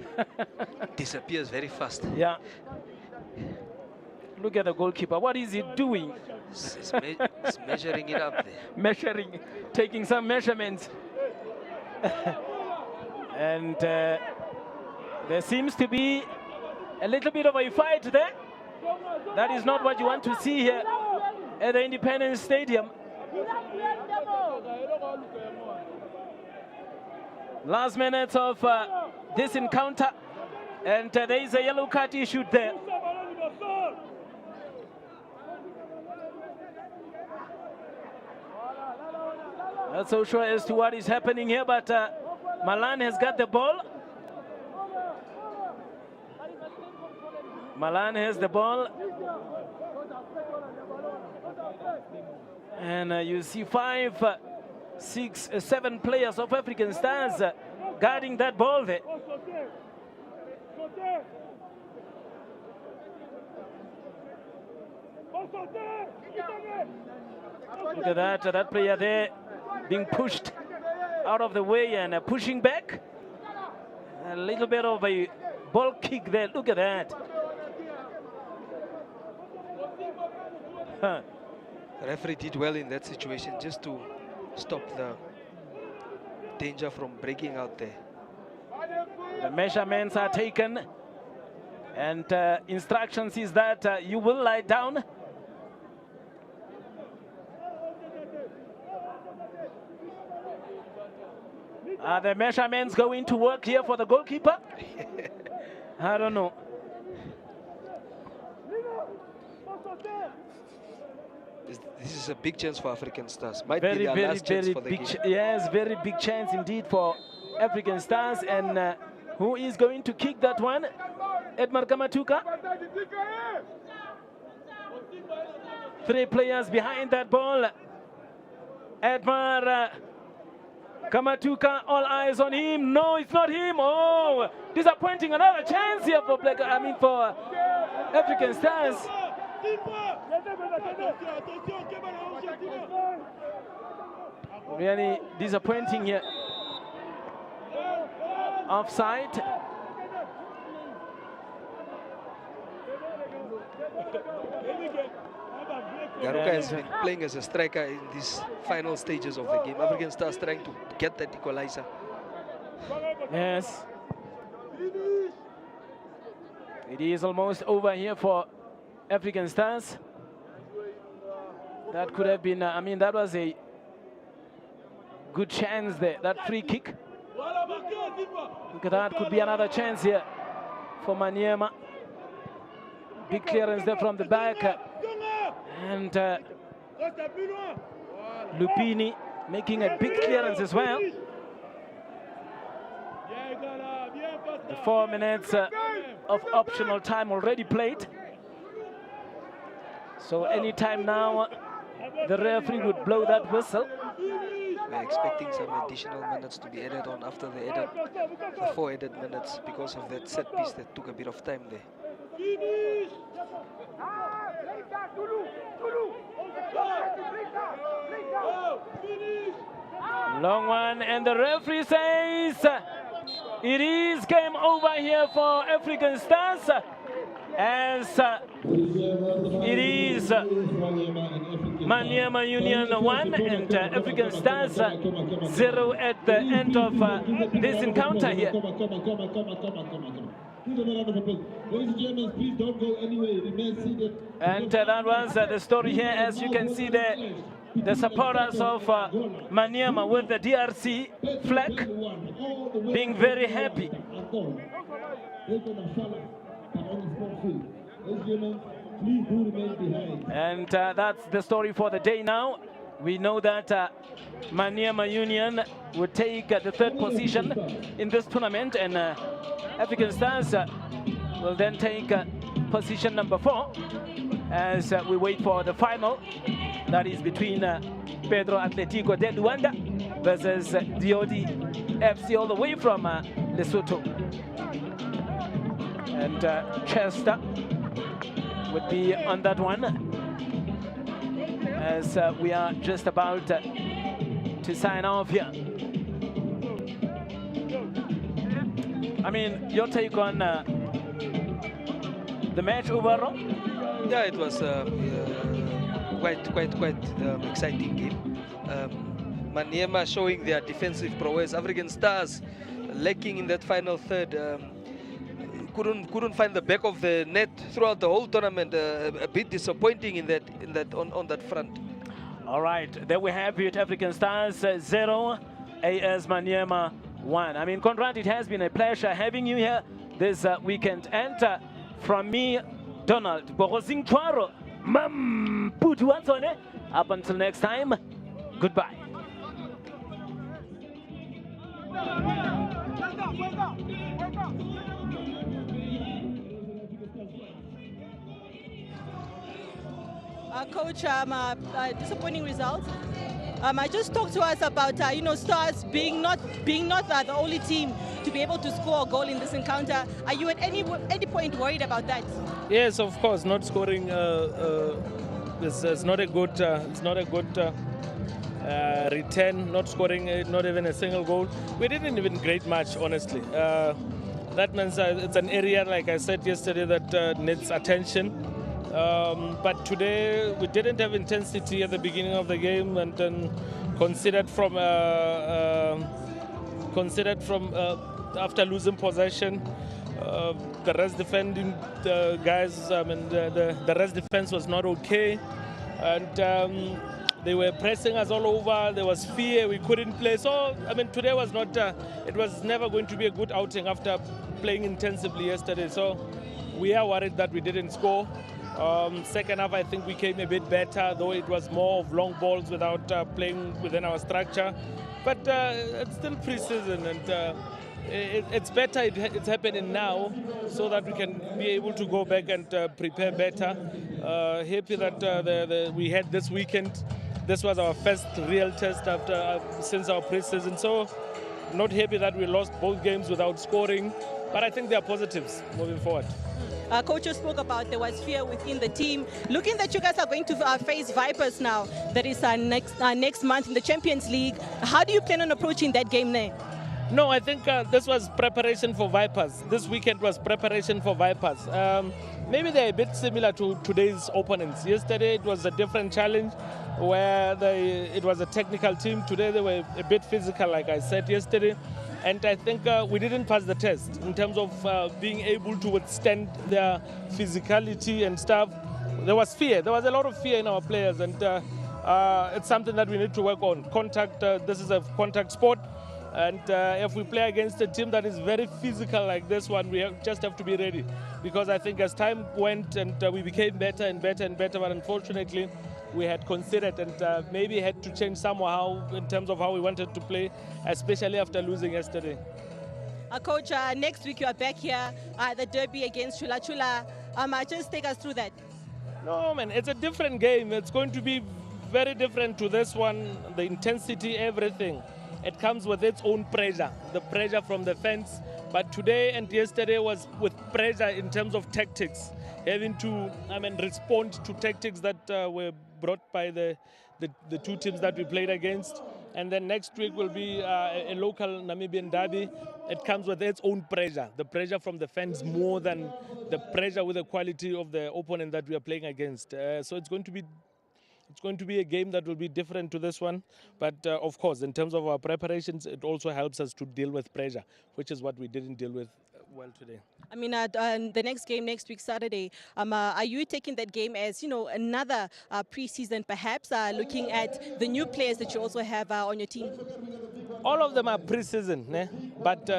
disappears very fast. Yeah. Look at the goalkeeper. What is he doing? It's measuring it up there. Measuring, taking some measurements. And there seems to be a little bit of a fight there. That is not what you want to see here at the Independence Stadium. Last minutes of this encounter, and there is a yellow card issued there. Not so sure as to what is happening here, but Malan has got the ball. Malan has the ball. And you see 5, 6, 7 players of African Stars guarding that ball there. Look at that, that player there being pushed out of the way and pushing back. A little bit of a ball kick there, look at that. The referee did well in that situation just to stop the danger from breaking out there. The measurements are taken and instructions is that you will lie down. Are the measurements going to work here for the goalkeeper? I don't know. This is a big chance for African Stars. Might Very, be their very, last chance very for the big. game. Yes, very big chance indeed for African Stars. And who is going to kick that one? Edmar Kamatuka. 3 players behind that ball. Edmar Kamatuka, all eyes on him. No, it's not him. Oh, disappointing. Another chance here for for African Stars. Really disappointing here. Offside. Garuka has been playing as a striker in these final stages of the game. African Stars trying to get that equalizer. Yes. It is almost over here for African Stars. That could have been, that was a good chance there, that free kick. Look at that, could be another chance here for Maniema. Big clearance there from the back. And Lupini making a big clearance as well. The 4 minutes of optional time already played. So anytime now, the referee would blow that whistle. We're expecting some additional minutes to be added on after the 4 added minutes because of that set piece that took a bit of time there. Long one, and the referee says it is game over here for African Stars, as it is Manyama Union 1 and African Stars 0 at the end of this encounter here. And that was the story here, as you can see the supporters of Maniema with the DRC flag being very happy. And that's the story for the day now. We know that Maniema Union would take the 3rd position in this tournament, and African Stars will then take position number 4 as we wait for the final. That is between Pedro Atletico de Luanda versus DOD FC all the way from Lesotho. And Chester would be on that one, as we are just about to sign off here. Your take on the match overall? Yeah, it was quite exciting game. Maniema showing their defensive prowess. African Stars lacking in that final third. Couldn't find the back of the net throughout the whole tournament. A bit disappointing on that front. All right, there we have it. African Stars 0, AS Maniema 1. Conrad, it has been a pleasure having you here this weekend. And from me, Donald Borozing Twaro, up until next time, goodbye. Coach, disappointing results. I just talked to us about Stars being not the only team to be able to score a goal in this encounter. Are you at any point worried about that? Yes, of course. Not scoring is not a good. It's not a good return. Not scoring, not even a single goal. We didn't even great match, honestly. That means it's an area, like I said yesterday, that needs attention. But today we didn't have intensity at the beginning of the game, and then considered from after losing possession, the rest defending guys. The rest defense was not okay, and They were pressing us all over. There was fear. We couldn't play. So, I mean, today was not, it was never going to be a good outing after playing intensively yesterday. So, we are worried that we didn't score. Second half, I think we came a bit better, though it was more of long balls without playing within our structure. But it's still pre-season, and it's better it's happening now so that we can be able to go back and prepare better. Happy that we had this weekend. This was our first real test since our pre-season. So not happy that we lost both games without scoring, but I think there are positives moving forward. Coach spoke about there was fear within the team. Looking that you guys are going to face Vipers now, that is next month in the Champions League. How do you plan on approaching that game there? No, I think this was preparation for Vipers. This weekend was preparation for Vipers. Maybe they're a bit similar to today's opponents. Yesterday it was a different challenge where it was a technical team. Today they were a bit physical, like I said yesterday. And I think we didn't pass the test in terms of being able to withstand their physicality and stuff. There was fear. There was a lot of fear in our players, and it's something that we need to work on. Contact, this is a contact sport. And if we play against a team that is very physical like this one, we just have to be ready. Because I think as time went and we became better and better and better, but unfortunately we had considered and maybe had to change somehow in terms of how we wanted to play, especially after losing yesterday. Coach, next week you are back here, the derby against Chula Chula. Just take us through that. No, man, it's a different game. It's going to be very different to this one. The intensity, everything. It comes with its own pressure, the pressure from the fans. But today and yesterday was with pressure in terms of tactics, having to respond to tactics that were brought by the two teams that we played against. And then next week will be a local Namibian derby. It comes with its own pressure, the pressure from the fans more than the pressure with the quality of the opponent that we are playing against. So it's going to be a game that will be different to this one. But of course, in terms of our preparations, it also helps us to deal with pressure, which is what we didn't deal with well today. I mean, the next game next week, Saturday, are you taking that game as, another pre-season perhaps, looking at the new players that you also have on your team? All of them are pre-season, but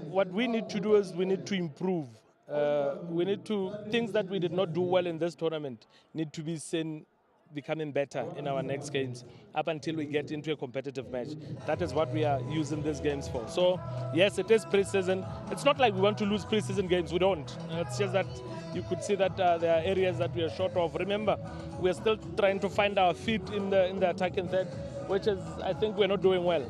what we need to do is we need to improve. Things that we did not do well in this tournament need to be seen becoming better in our next games up until we get into a competitive match. That is what we are using these games for. So, yes, it is pre-season. It's not like we want to lose pre-season games. We don't. It's just that you could see that there are areas that we are short of. Remember, we are still trying to find our feet in the attacking third, which is, I think, we're not doing well.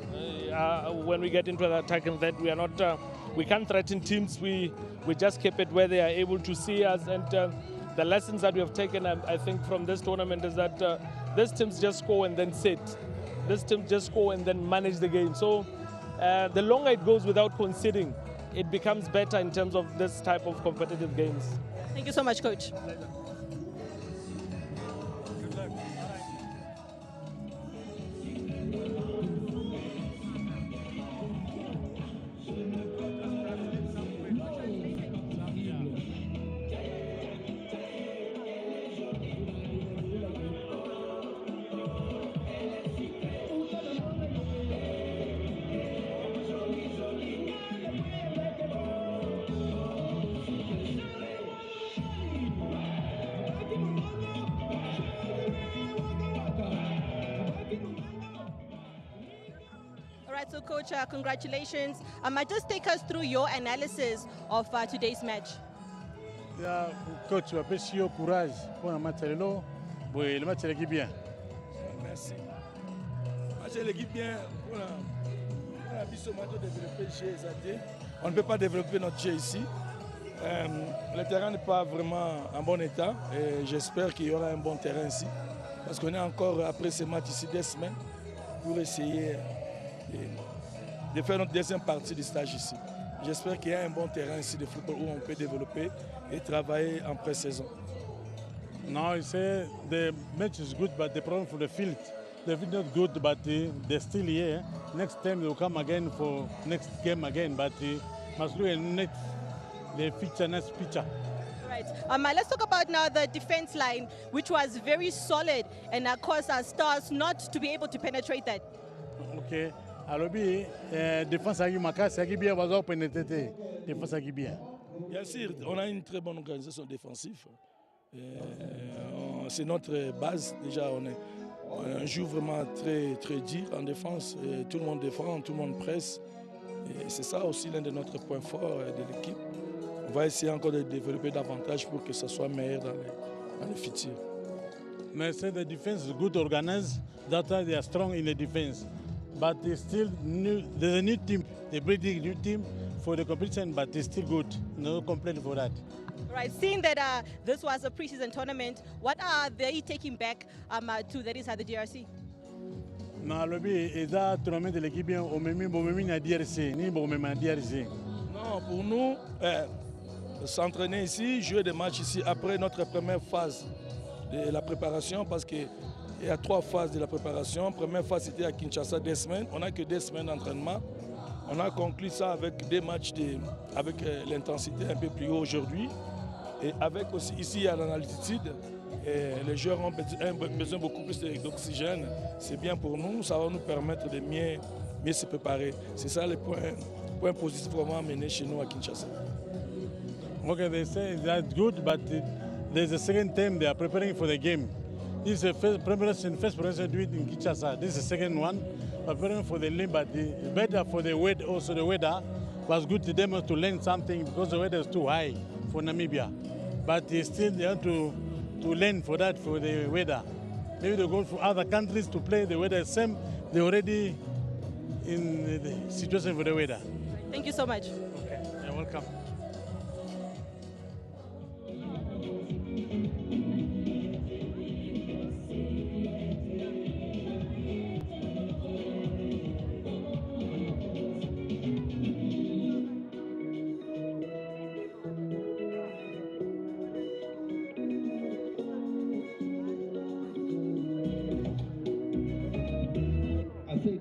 When we get into the attacking third, we are not. We can't threaten teams. We just keep it where they are able to see us. And the lessons that we have taken, I think, from this tournament is that these teams just score and then sit. This team just score and then manage the game. So the longer it goes without conceding, it becomes better in terms of this type of competitive games. Thank you so much, Coach. So, Coach, congratulations. Just take us through your analysis of today's match. Yeah, Coach, merci au courage pour le match. Le match est bien. Merci. Le match est bien. On ne peut pas développer notre jeu ici. Le terrain n'est pas vraiment en bon état et j'espère qu'il y aura un bon terrain ici. Parce qu'on est encore, après ce match ici, 2 semaines pour essayer de faire notre deuxième partie du stage ici. J'espère qu'il y a un bon terrain ici de football où on peut développer et travailler en pré-saison. No, I say the match is good, but the problem for the field. The field not good, but they're still here. Next time they will come again for next game again, but must look at the next picture. Right. Right. Let's talk about now the defense line, which was very solid and caused our Stars not to be able to penetrate that. Ok. Alors, défense à Makasi, à bien, va pénétrer. Défense à bien. Bien sûr, on a une très bonne organisation défensive. C'est notre base. Déjà, on joue vraiment très, très dur en défense. Tout le monde défend, tout le monde presse. Et c'est ça aussi l'un de notre points forts de l'équipe. On va essayer encore de développer davantage pour que ça soit meilleur dans le futur. Mais c'est the defense is good organized. That's why they are strong in the defense. But they still new. There's a new team. They're building a new team for the competition, but they're still good. No complaint for that. Right. Seeing that this was a preseason tournament, what are they taking back to the DRC? Non, le but est de tourner de l'équipe bien au même à DRC, ni au même à DRC. Non, pour nous, s'entraîner ici, jouer des matchs ici après notre première phase de la préparation, parce qu'il y a 3 phases de la préparation. Première phase, c'était à Kinshasa, 2 semaines. On n'a que 2 semaines d'entraînement. On a conclu ça avec des matchs avec l'intensité un peu plus haut aujourd'hui. Et avec aussi, ici, à l'altitude, les joueurs ont besoin beaucoup plus d'oxygène. C'est bien pour nous, ça va nous permettre de mieux se préparer. C'est ça le point positif vraiment amené chez nous à Kinshasa. Okay, they say that's good, but there's a second time they are preparing for the game. This is the first preparation do it in Kinshasa. This is the second one, preparing for the game, but better for the weather. Also, the weather was good to them to learn something because the weather is too high for Namibia. But still, they have to learn for that, for the weather. Maybe they go to other countries to play the weather same. They're already in the situation for the weather. Thank you so much. Okay. You're welcome.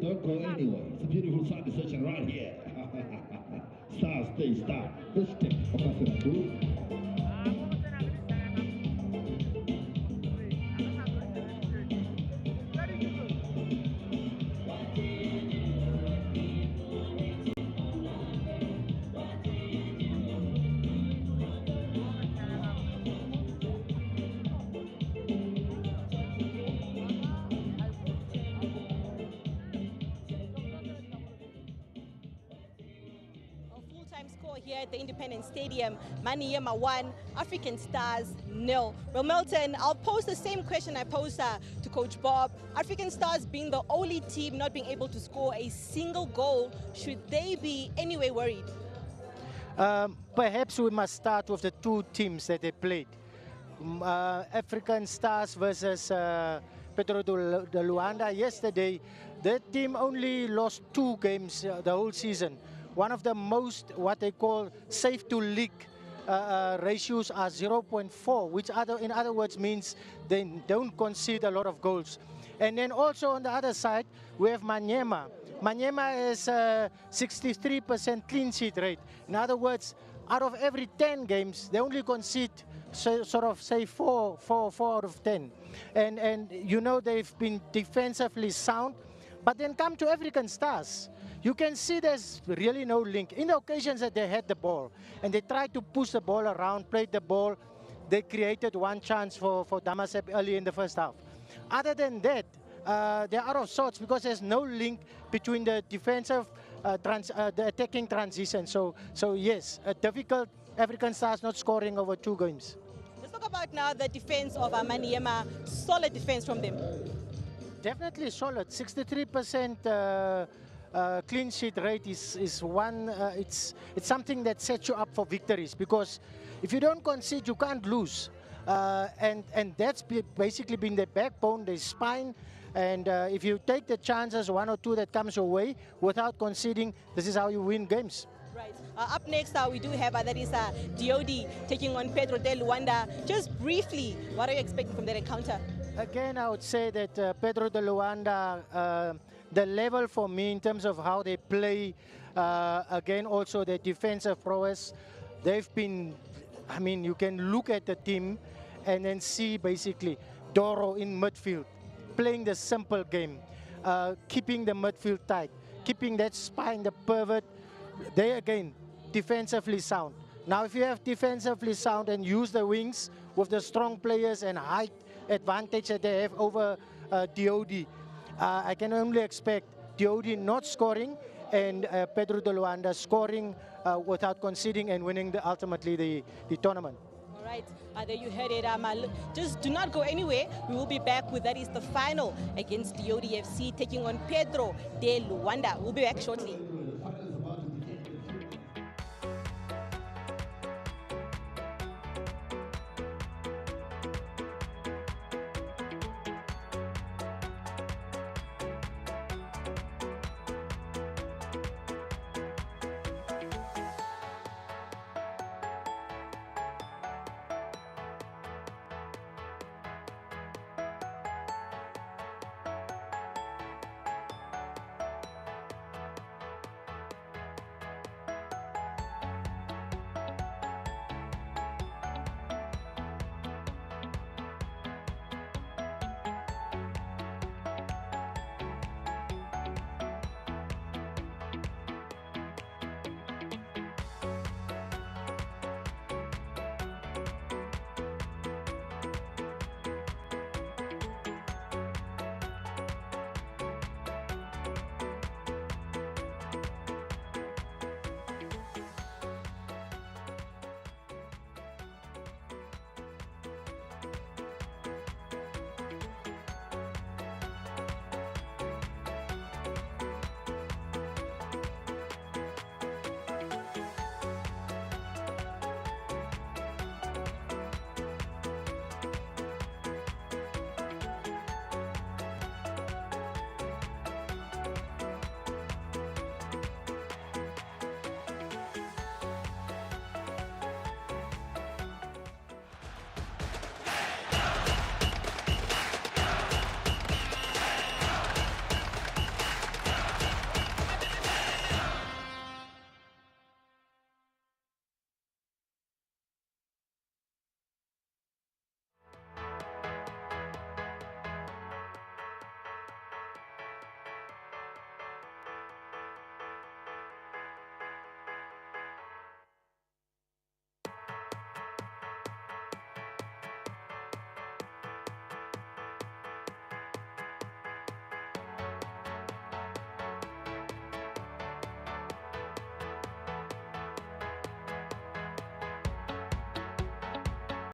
Don't go anywhere. It's a beautiful side session right here. Star, stay, star. Let's take here at the Independence Stadium. Maniema 1, African Stars 0. Well, Milton, I'll pose the same question I posed to Coach Bob. African Stars being the only team not being able to score a single goal, should they be anyway worried? Perhaps we must start with the 2 teams that they played. African Stars versus Petro de Luanda yesterday. That team only lost 2 games the whole season. One of the most, what they call safe to leak ratios are 0.4, which in other words means they don't concede a lot of goals. And then also on the other side, we have Maniema. Maniema is 63% clean sheet rate. In other words, out of every 10 games, they only concede sort of say 4 out of 10. And you know they've been defensively sound. But then come to African Stars. You can see there's really no link. In the occasions that they had the ball and they tried to push the ball around, played the ball, they created 1 chance for Damasep early in the first half. Other than that, they're out of sorts because there's no link between the defensive, the attacking transition. So yes, a difficult African Stars not scoring over 2 games. Let's talk about now the defense of Maniema. Solid defense from them. Definitely solid. 63%. Clean sheet rate is one. It's something that sets you up for victories, because if you don't concede, you can't lose, and that's basically been the backbone, the spine. And if you take the chances, 1 or 2 that comes your way without conceding, this is how you win games. Right. Up next, we do have that is DOD taking on Pedro de Luanda. Just briefly, what are you expecting from that encounter? Again, I would say that Pedro de Luanda. The level for me in terms of how they play, again also their defensive prowess, they've been I mean, you can look at the team and then see basically Doro in midfield, playing the simple game, keeping the midfield tight, keeping that spine, the pivot. They again, defensively sound. Now, if you have defensively sound and use the wings with the strong players and height advantage that they have over DOD, I can only expect DOD not scoring and Pedro de Luanda scoring without conceding and winning ultimately the tournament. All right, there you heard it. Just do not go anywhere. We will be back with that is the final against DOD FC taking on Pedro de Luanda. We'll be back shortly.